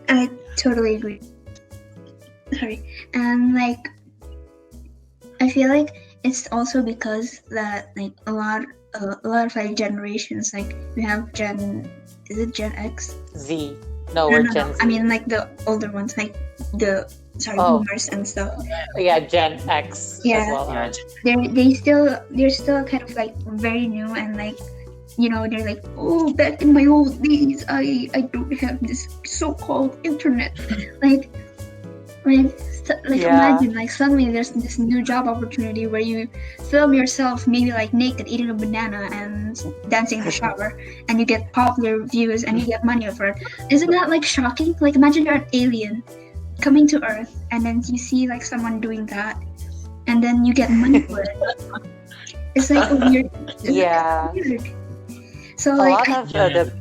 I totally agree. Sorry. And like I feel like it's also because that like a lot of like generations, like we have is it Gen X? Z. No, we're Gen Z. I mean like the older ones, like the boomers and stuff. Yeah, Gen X as well. They're still kind of like very new, and like they're like, oh, back in my old days, I don't have this so-called internet. Imagine like suddenly there's this new job opportunity where you film yourself maybe like naked eating a banana and dancing in the shower, and you get popular views and you get money for it. Isn't that like shocking? Like imagine you're an alien coming to Earth, and then you see like someone doing that, and then you get money for it. It's like a weird. Yeah. Weird. So a like lot of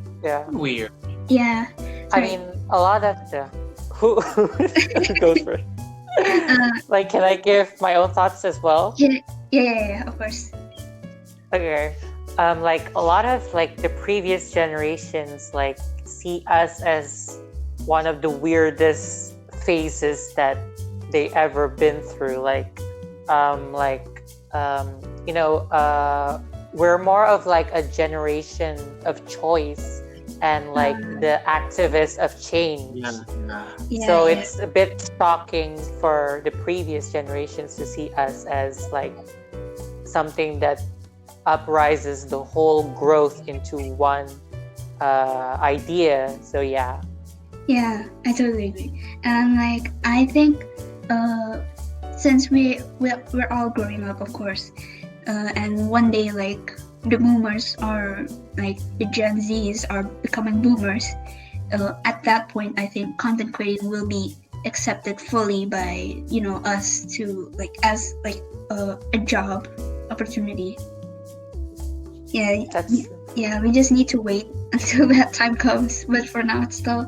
weird. Yeah. I mean, a lot of who goes first? Like, can I give my own thoughts as well? Yeah, of course. Okay. Like a lot of like the previous generations like see us as one of the weirdest phases that they ever been through. We're more of like a generation of choice and like the activists of change. So it's a bit shocking for the previous generations to see us as like something that uprises the whole growth into one idea. So yeah, I totally agree. And like I think since we're all growing up, of course, and one day like the boomers or like the Gen Zs are becoming boomers. At that point, I think content creating will be accepted fully by us to like as like a job opportunity. Yeah, That's yeah. We just need to wait until that time comes. But for now, it's still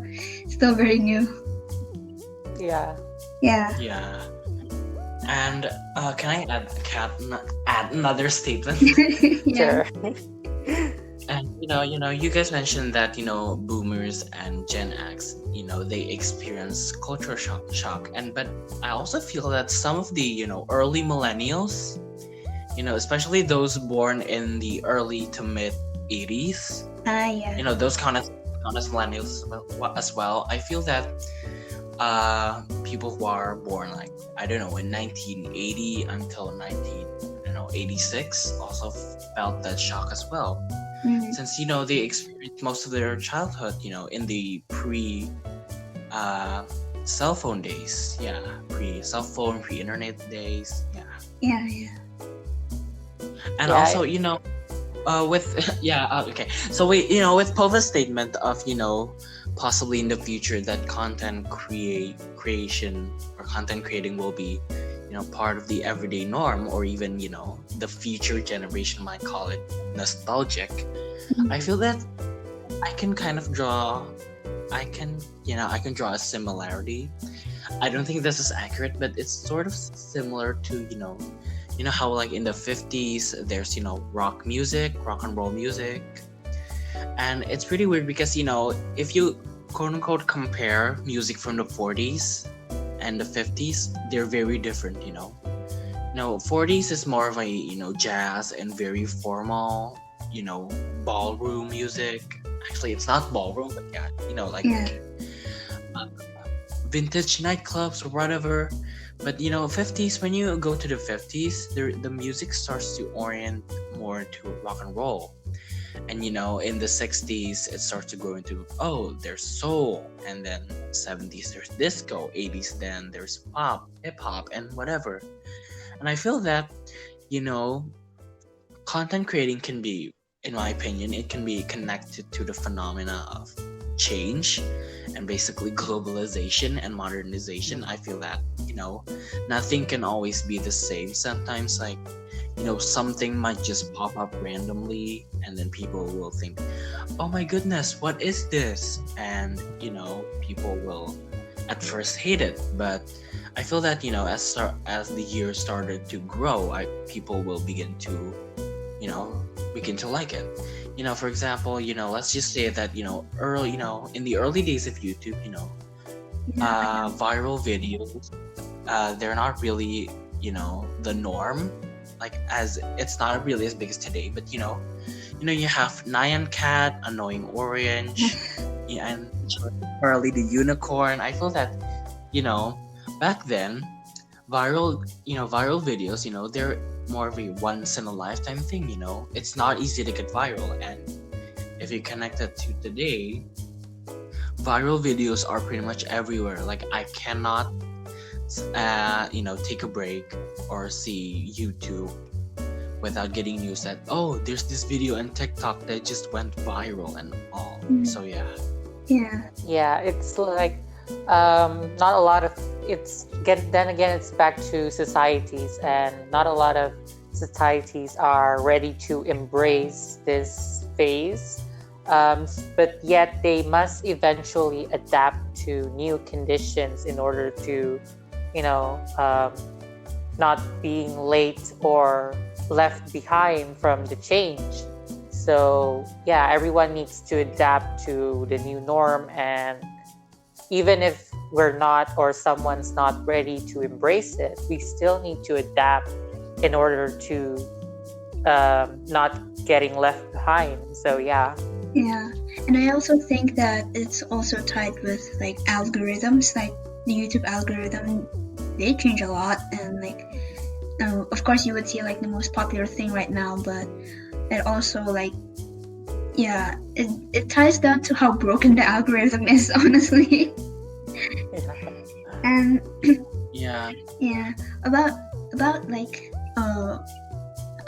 very new. yeah. Yeah. Yeah. And can I add another statement? Yeah. Sure. And you guys mentioned that boomers and Gen X, they experience culture shock, and but I also feel that some of the early millennials, especially those born in the early to mid 80s, Yeah. those count as millennials as well. I feel that people who are born like I don't know in 1980 until 1986 also felt that shock as well, Mhm. since they experienced most of their childhood in the pre cell phone days, pre cell phone, pre internet days, Yeah. Yeah. and Yeah, also with okay, so with Pova's statement of possibly in the future that creation or content creating will be part of the everyday norm, or even the future generation might call it nostalgic. I feel that I can kind of draw I can draw a similarity. I don't think this is accurate, but it's sort of similar to how like in the 50s there's rock and roll music, and it's pretty weird because if you quote unquote compare music from the 40s and the 50s, they're very different. 40s is more of a jazz and very formal ballroom music. Actually, it's not ballroom, but like Yeah. vintage nightclubs or whatever. But 50s, when you go to the 50s, the music starts to orient more to rock and roll. And in the 60s it starts to go into there's soul, and then 70s there's disco, 80s then there's pop, hip hop, and whatever. And I feel that content creating can be, in my opinion, it can be connected to the phenomena of change and basically globalization and modernization. I feel that nothing can always be the same. Sometimes like something might just pop up randomly, and then people will think, oh my goodness, what is this? And people will at first hate it, but I feel that as the year started to grow, people will begin to like it. For example, let's just say that early in the early days of YouTube, viral videos, they're not really the norm, like as it's not really as big as today. But you have Nyan Cat, Annoying Orange, and Charlie the Unicorn. I feel that back then viral videos, they're more of a once in a lifetime thing. It's not easy to get viral, and if you connect it to today, viral videos are pretty much everywhere. Like I cannot take a break or see YouTube without getting news that there's this video on TikTok that just went viral and all. So Yeah. yeah. It's like not a lot of then again it's back to societies, and not a lot of societies are ready to embrace this phase, but yet they must eventually adapt to new conditions in order to not being late or left behind from the change. So yeah, everyone needs to adapt to the new norm, and even if we're not, or someone's not ready to embrace it, we still need to adapt in order to not getting left behind. So yeah. Yeah. And I also think that it's also tied with like algorithms, like the YouTube algorithm. They change a lot, and like of course you would see like the most popular thing right now, but it also like it ties down to how broken the algorithm is, honestly. And yeah yeah, about like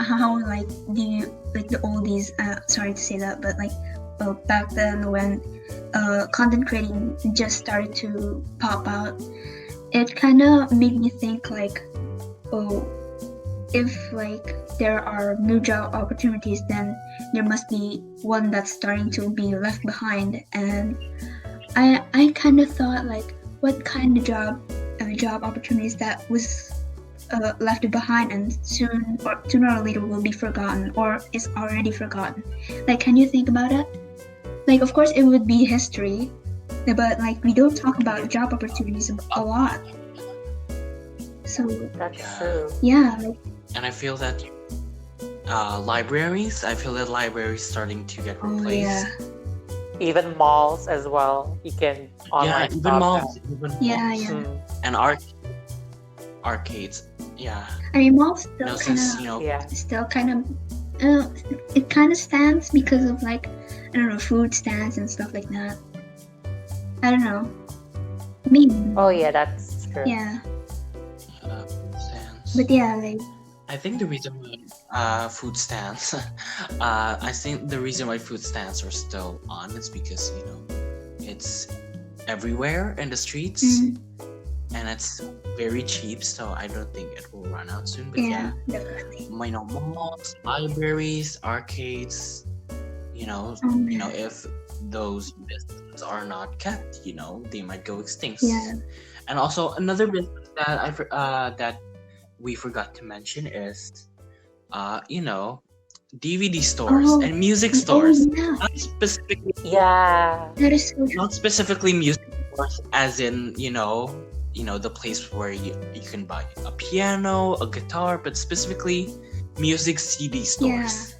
how like the oldies. Sorry to say that, but like back then when content creating just started to pop out, it kind of made me think like, oh, if like there are new job opportunities, then there must be one that's starting to be left behind. And I kind of thought like, what kind of job opportunities that was left behind and sooner or later will be forgotten or is already forgotten. Like, can you think about it? Like, of course, it would be history, but like we don't talk about job opportunities a lot. So That's Yeah. true. yeah, like, And I feel that libraries. I feel that libraries starting to get oh replaced. yeah, Even malls as well. You can Yeah, online even shop malls, now. even yeah, malls. yeah. Mm, And arcades. Yeah, I mean, malls you know, still kind since of you know, yeah. it kind of stands because of like, I don't know, food stands and stuff like that. I don't know. Me. Oh yeah, that's true. Yeah, food stands. but yeah, like, I think the reason why food stands, I think the reason why food stands are still on is because you know it's everywhere in the streets mm, and it's very cheap, so I don't think it will run out soon. But yeah, yeah, definitely. you know, malls, libraries, arcades, you know, Yeah. if those businesses are not kept, you know, they might go extinct. Yeah. And also another business that we forgot to mention is, you know, DVD stores Oh, and music oh stores. yeah, Not specifically, Yeah. that is so true. not specifically music stores, as in you know the place where you can buy a piano, a guitar, but specifically music CD stores.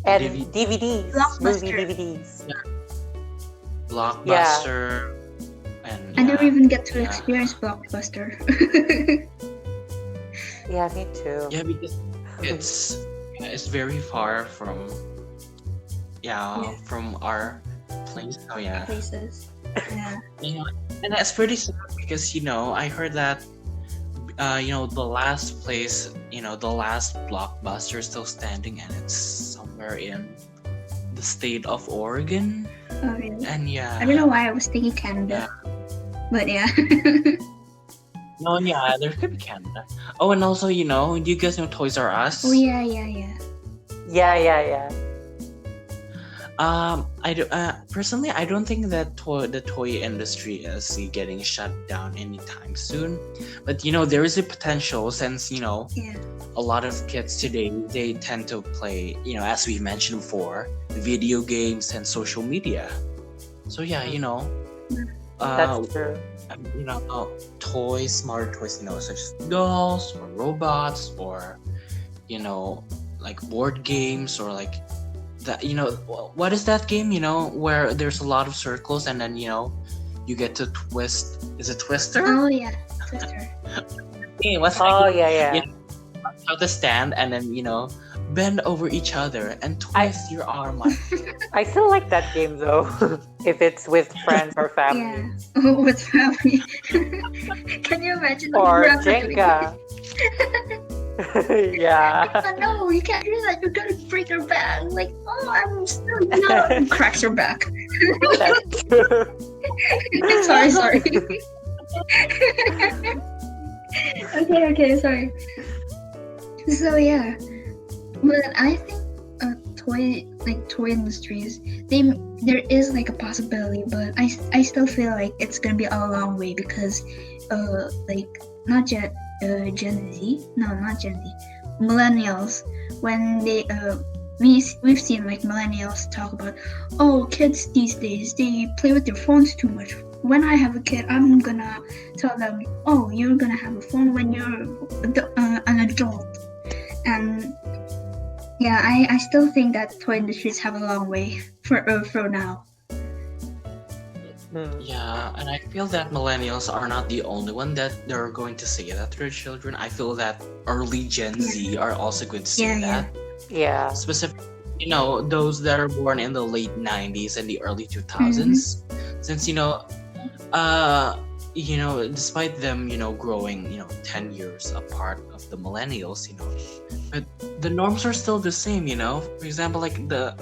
And DVD DVDs. Movie Blockbuster. DVDs. Blockbuster, and I never yeah, even get to yeah. experience Blockbuster. Yeah, me too. Yeah, because it's very far from Yeah. from our place. Oh yeah. Places. Yeah. Yeah, and that's pretty sad because you know I heard that you know the last place, you know, the last Blockbuster is still standing and it's somewhere in the state of Oregon. Oh really? And yeah, I don't know why I was thinking Canada, but yeah. no, yeah, there could be Canada. Oh, and also you know, do you guys know Toys R Us? Oh yeah, yeah, yeah. Yeah. I do, personally, I don't think that the toy industry is getting shut down anytime soon. But you know, there is a potential since you know Yeah. a lot of kids today they tend to play, you know, as we mentioned before, video games and social media. So yeah, you know, That's true. you know, toys, smart toys, you know, such as dolls or robots or you know, like board games or like that. You know, what is that game? You know, where there's a lot of circles and then you know, you get to twist. Is it Twister? Oh yeah, Twister. Yeah, what's Oh that? yeah. You have to stand and then you know, bend over each other and twist your arm. I still like that game though. If it's with friends or Yeah. family. Oh, with family. Can you imagine? Or grandma doing Jenga. Yeah. Oh, no, you can't do that. You're gonna break your back. Like, oh, I'm still young. Cracks her back. That's true. sorry. Okay, sorry. So yeah, but I think toy industries, there is like a possibility, but I still feel like it's gonna be a long way because like not Gen Z, no, not Gen Z, millennials, when they we've seen like millennials talk about, oh, kids these days they play with their phones too much. When I have a kid, I'm gonna tell them, oh, you're gonna have a phone when you're an adult. And yeah, I still think that toy industries have a long way for now. Yeah, and I feel that millennials are not the only one that they're going to say that to their children. I feel that early Gen Z are also going to say Yeah, yeah. that. Yeah. Specific, you know, those that are born in the late 90s and the early 2000s. Since, you know, despite them, growing, 10 years apart of the millennials, but the norms are still the same, For example, like the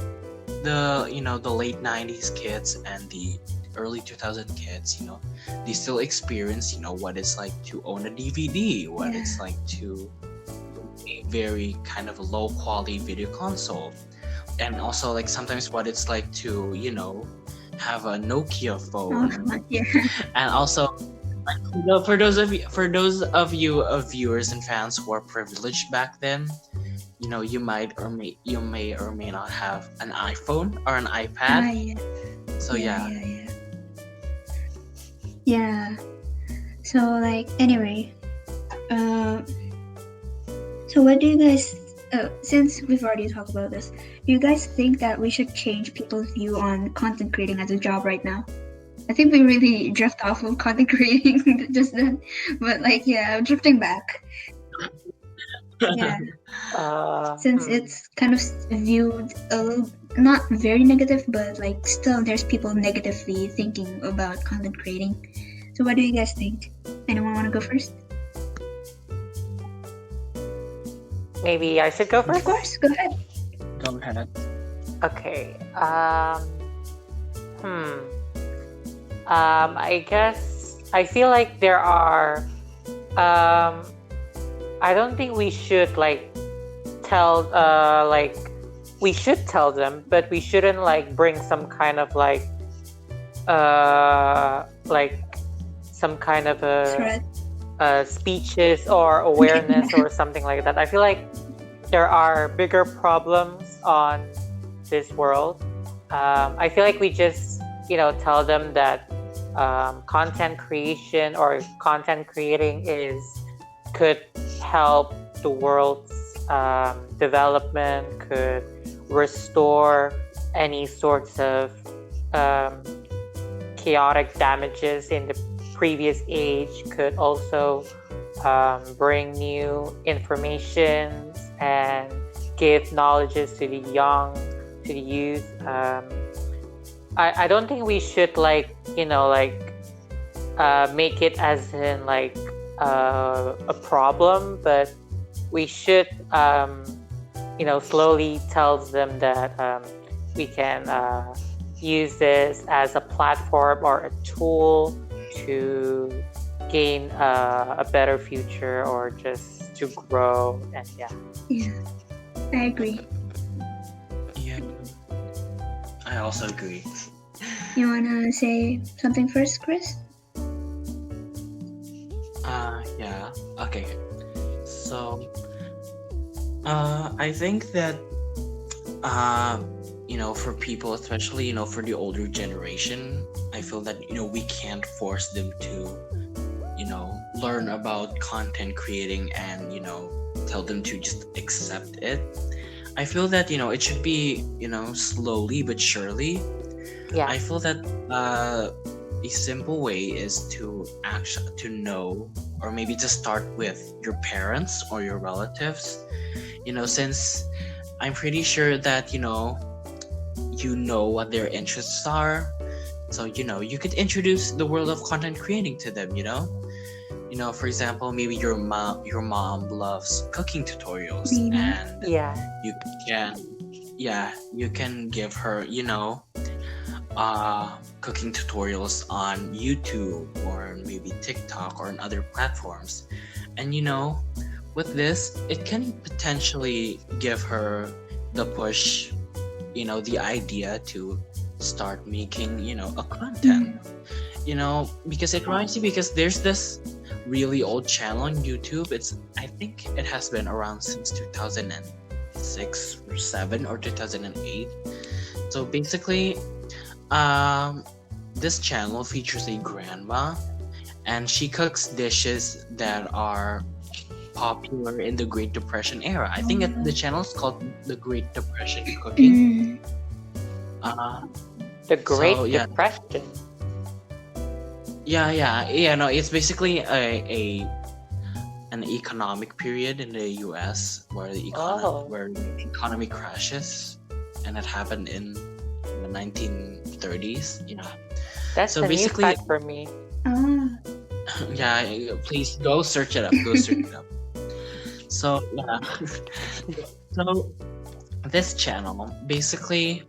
late 90s kids and the early 2000 kids, they still experience, what it's like to own a DVD, what it's like to a very kind of low quality video console, and also like sometimes what it's like to, have a Nokia phone. Yeah. And also, like, for those of you viewers and fans who are privileged back then, you may or may not have an iPhone or an iPad. Yeah. So yeah. Yeah. So like anyway, so what do you guys? Since we've already talked about this, do you guys think that we should change people's view on content creating as a job right now? I think we really drift off of content creating just then, but like drifting back. Yeah. Since it's kind of viewed a little, not very negative, but like still there's people negatively thinking about content creating. So what do you guys think? Anyone want to go first? Maybe I should go first? Of course, go ahead. Go ahead. Okay. I guess I feel like there are. I don't think we should tell. We should tell them, but we shouldn't bring some kind of some kind of Threat. Speeches or awareness or something like that. I feel like there are bigger problems on this world. I feel like we just tell them that content creation or content creating could help the world's development, could restore any sorts of chaotic damages in the previous age, could also bring new information and give knowledges to the young, to the youth. I don't think we should make it as in a problem, but we should slowly tell them that we can use this as a platform or a tool to gain a better future or just to grow. And Yeah, I agree. Yeah, I also agree. You wanna say something first, Chris? Yeah. Okay. So, I think that, for people, especially, for the older generation, I feel that, we can't force them to, learn about content creating and, tell them to just accept it. I feel that, it should be, slowly but surely. yeah, I feel that a simple way is to know, or maybe to start with your parents or your relatives. Since I'm pretty sure that you know what their interests are, so you could introduce the world of content creating to them. For example, maybe your mom loves cooking tutorials, and yeah, you can give her cooking tutorials on YouTube or maybe TikTok or on other platforms. And with this, it can potentially give her the push, the idea to start making, a content. Because it reminds me, because there's this really old channel on YouTube. I think it has been around since 2006 or 7 or 2008. So basically, this channel features a grandma, and she cooks dishes that are popular in the Great Depression era. I think the channel is called The Great Depression Cooking. the Great yeah. Depression. No, it's basically an economic period in the U.S. where the economy crashes, and it happened in the 1930s. That's So a new basically- fact for me. Yeah, please go search it up. Go search it up. So yeah, so this channel basically,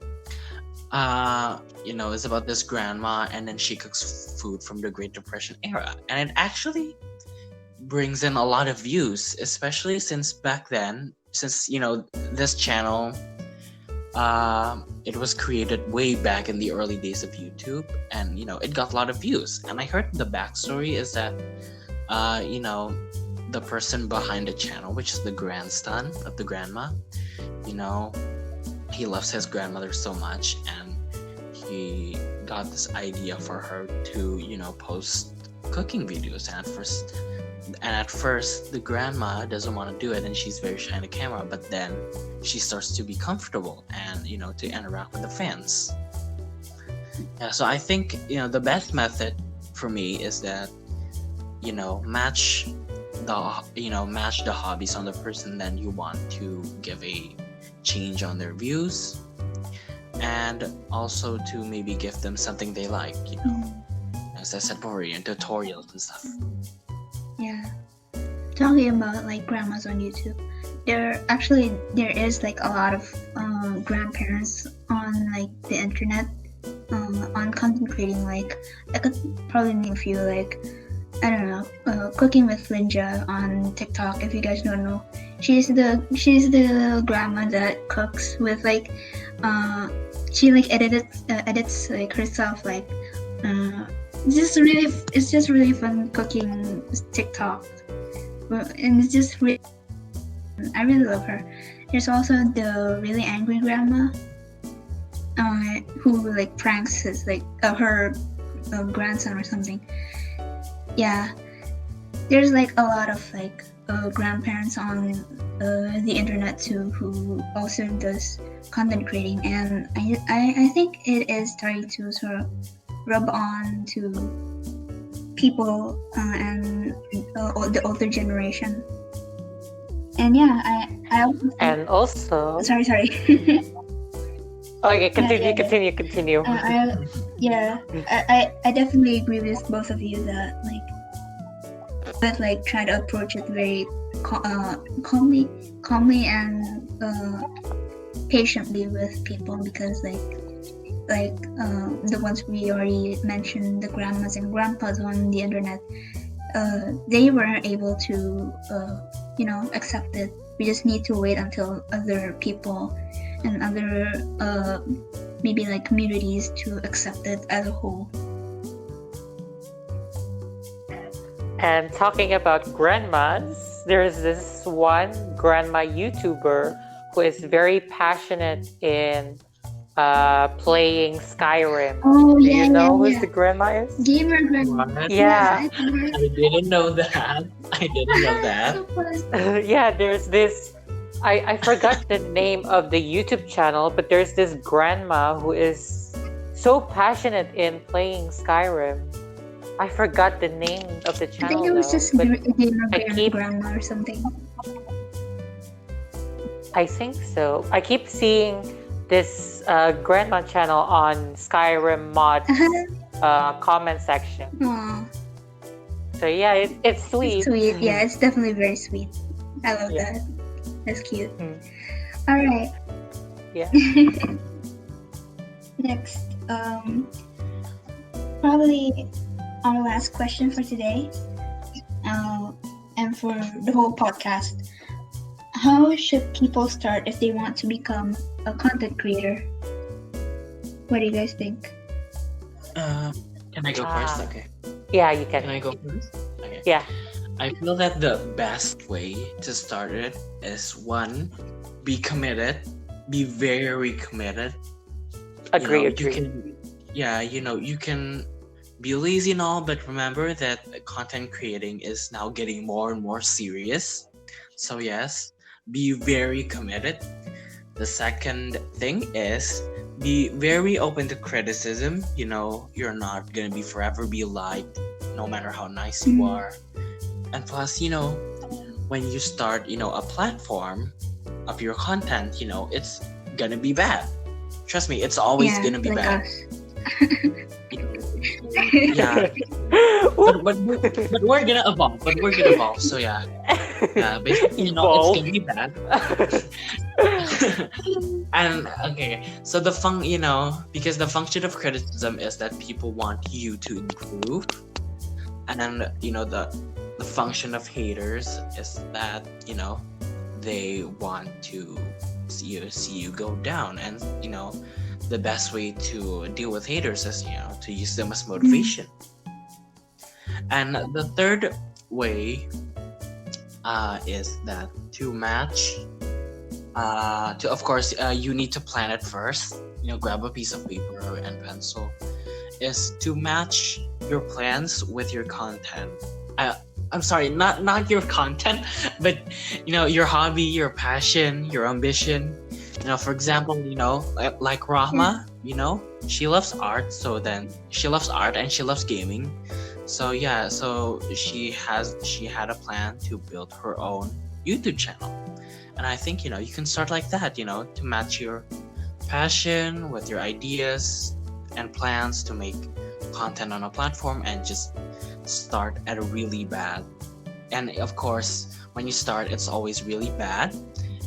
is about this grandma, and then she cooks food from the Great Depression era, and it actually brings in a lot of views, especially since back then, since this channel, it was created way back in the early days of YouTube, and it got a lot of views. And I heard the backstory is that, the person behind the channel, which is the grandson of the grandma, he loves his grandmother so much, and he got this idea for her to post cooking videos. And at first the grandma doesn't want to do it, and she's very shy on the camera, but then she starts to be comfortable and to interact with the fans. Yeah, so I think the best method for me is that match the hobbies on the person that you want to give a change on their views, and also to maybe give them something they like, as I said before, tutorials and stuff. Yeah. Talking about like grandmas on YouTube, there is like a lot of grandparents on like the internet, on content creating. Like I could probably name a few, like I don't know, cooking with Linja on TikTok. If you guys don't know, she's the grandma that cooks with like she like edits like herself, like it's just really fun cooking TikTok, and it's just really, I really love her. There's also the really angry grandma, who like pranks his like her grandson or something. Yeah, there's like a lot of like grandparents on the internet too, who also does content creating, and I think it is starting to sort of rub on to people and the older generation. And yeah, I also think, And also, sorry. okay, continue. I definitely agree with both of you that like try to approach it very calmly and patiently with people, because the ones we already mentioned, the grandmas and grandpas on the internet, they weren't able to accept it. We just need to wait until other people and other maybe like communities to accept it as a whole. And talking about grandmas, there's this one grandma YouTuber who is very passionate in playing Skyrim. Oh, Do you know who the grandma is? Gamer grandma. What? Yeah. I didn't know that. So fun. Yeah, there's this, I forgot the name of the YouTube channel, but there's this grandma who is so passionate in playing Skyrim. I forgot the name of the I channel. think it was just Gamer grandma or something. I think so. I keep seeing this grandma channel on Skyrim mods comment section. Aww. So yeah, it's sweet. It's sweet. Yeah, it's definitely very sweet. I love that. That's cute. Mm. All right. Yeah. Next, probably our last question for today, and for the whole podcast. How should people start if they want to become a content creator? What do you guys think? Can I go first? Okay. Yeah, you can. Can I go first? Okay. Yeah. I feel that the best way to start it is, one, be committed. Be very committed. Agree. You can be lazy and all, but remember that content creating is now getting more and more serious. So yes, be very committed. The second thing is be very open to criticism. You're not gonna be forever be liked, no matter how nice you are. And plus, when you start, a platform of your content, it's gonna be bad. Trust me, it's always gonna be like bad. us. Yeah, but we're gonna evolve. But we're gonna evolve. So yeah, basically, it's Evolve. gonna be bad. And okay, so because the function of criticism is that people want you to improve, and the function of haters is that they want to see you go down, and the best way to deal with haters is to use them as motivation. And the third way is that to match of course you need to plan it first. Grab a piece of paper and pencil, is to match your plans with your content. I'm sorry, not your content, but your hobby, your passion, your ambition. For example, like Rakhma, she loves art, so then she loves art and she loves gaming. So yeah, so she had a plan to build her own YouTube channel. And I think you can start like that, to match your passion with your ideas and plans to make content on a platform, and just start at a really bad. And of course, when you start, it's always really bad.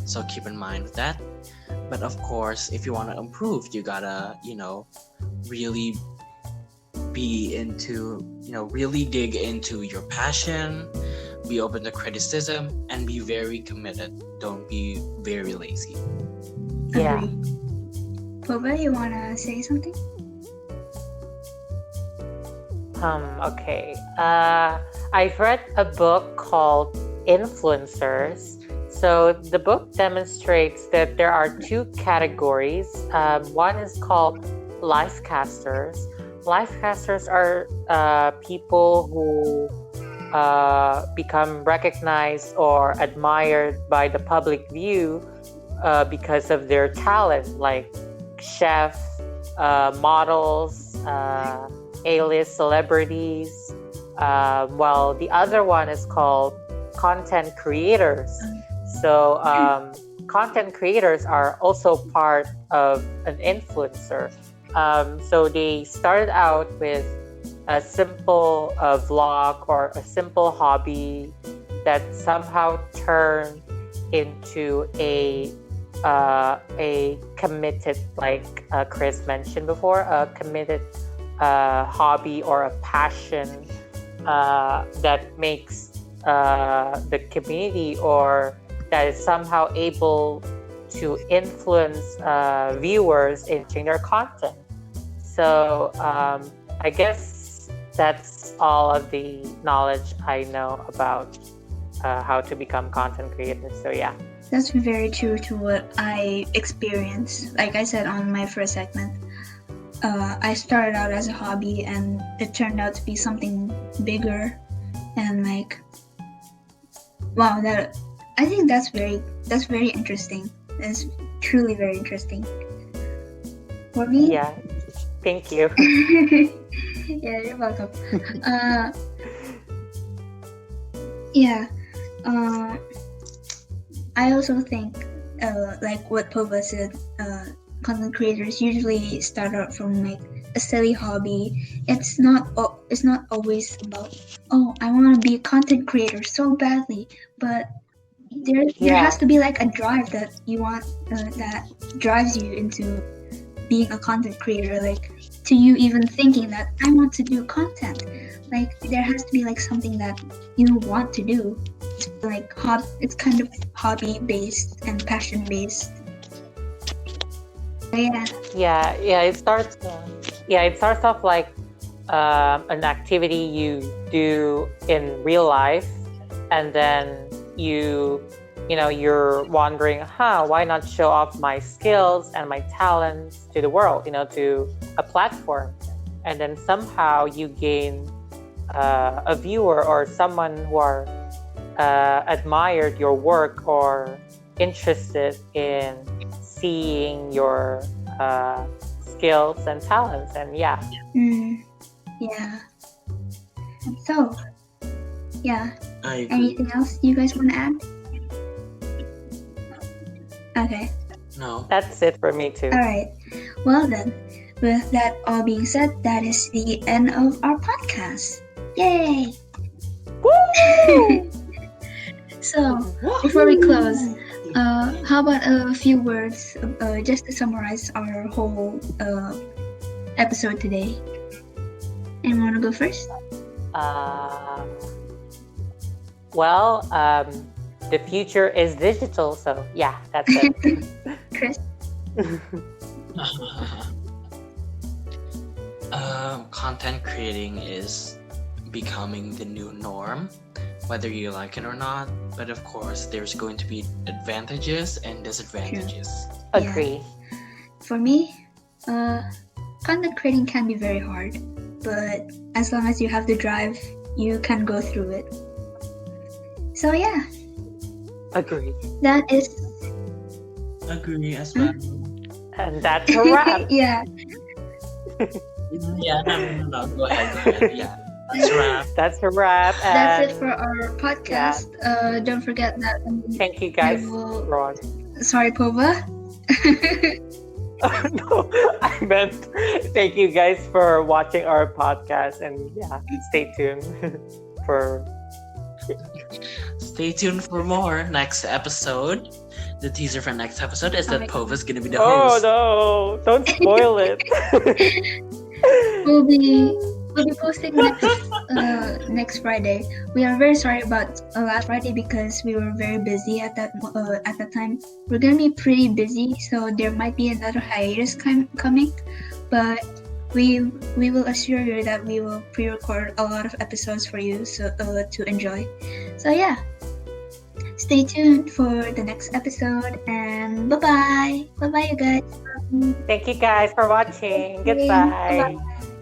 So keep in mind that. But of course, if you want to improve, you gotta, really be into, really dig into your passion, be open to criticism, and be very committed. Don't be very lazy. Yeah. Pova, you wanna say something? Okay. I've read a book called Influencers. So the book demonstrates that there are two categories. One is called lifecasters. Lifecasters are people who become recognized or admired by the public view because of their talent, like chefs, models, A-list celebrities. While the other one is called content creators. So content creators are also part of an influencer. So they started out with a simple vlog or a simple hobby that somehow turned into a committed, like Chris mentioned before, a committed hobby or a passion that makes the community, or that is somehow able to influence viewers in changing their content. So I guess that's all of the knowledge I know about how to become content creators. So yeah. That's very true to what I experienced. Like I said on my first segment, I started out as a hobby and it turned out to be something bigger, and like, wow, I think that's very interesting. That's truly very interesting. For me? Yeah. Thank you. Yeah, you're welcome. Yeah. I also think, like what Pova said, content creators usually start out from like a silly hobby. It's not always about, oh, I want to be a content creator so badly, but there has to be like a drive that you want, that drives you into being a content creator, like to you even thinking that I want to do content. Like there has to be like something that you want to do. It's like it's kind of hobby based and passion based. Yeah. It starts off like an activity you do in real life, and then you're wondering, why not show off my skills and my talents to the world, to a platform, and then somehow you gain a viewer or someone who are admired your work or interested in seeing your skills and talents, and yeah. Yeah. So, yeah. I agree. Anything else you guys want to add? Okay. No. That's it for me too. All right. Well then, with that all being said, that is the end of our podcast. Yay! Woo! So, before we close, how about a few words just to summarize our whole episode today? Anyone want to go first? Well, the future is digital, so yeah, that's it. Chris? Content creating is becoming the new norm, whether you like it or not. But of course, there's going to be advantages and disadvantages. Agree. For me, content creating can be very hard, but as long as you have the drive, you can go through it. So yeah, Agree. that is Agree as well. And that's a wrap. yeah. Yeah, no, go ahead. Yeah, that's a wrap. That's a wrap. That's And it for our podcast. Don't forget that. thank you guys, will- Ron. Sorry, Pova. No, I meant thank you guys for watching our podcast, and yeah, stay tuned for. Stay tuned for more next episode. The teaser for next episode is that my Pova's gonna be the Oh host. no! Don't spoil it. We'll be posting next Friday. We are very sorry about last Friday because we were very busy at that time. We're gonna be pretty busy, so there might be another hiatus coming, but we will assure you that we will pre-record a lot of episodes for you to enjoy. So yeah, stay tuned for the next episode, and bye bye you guys. Thank you guys for watching. Okay, Goodbye. bye-bye.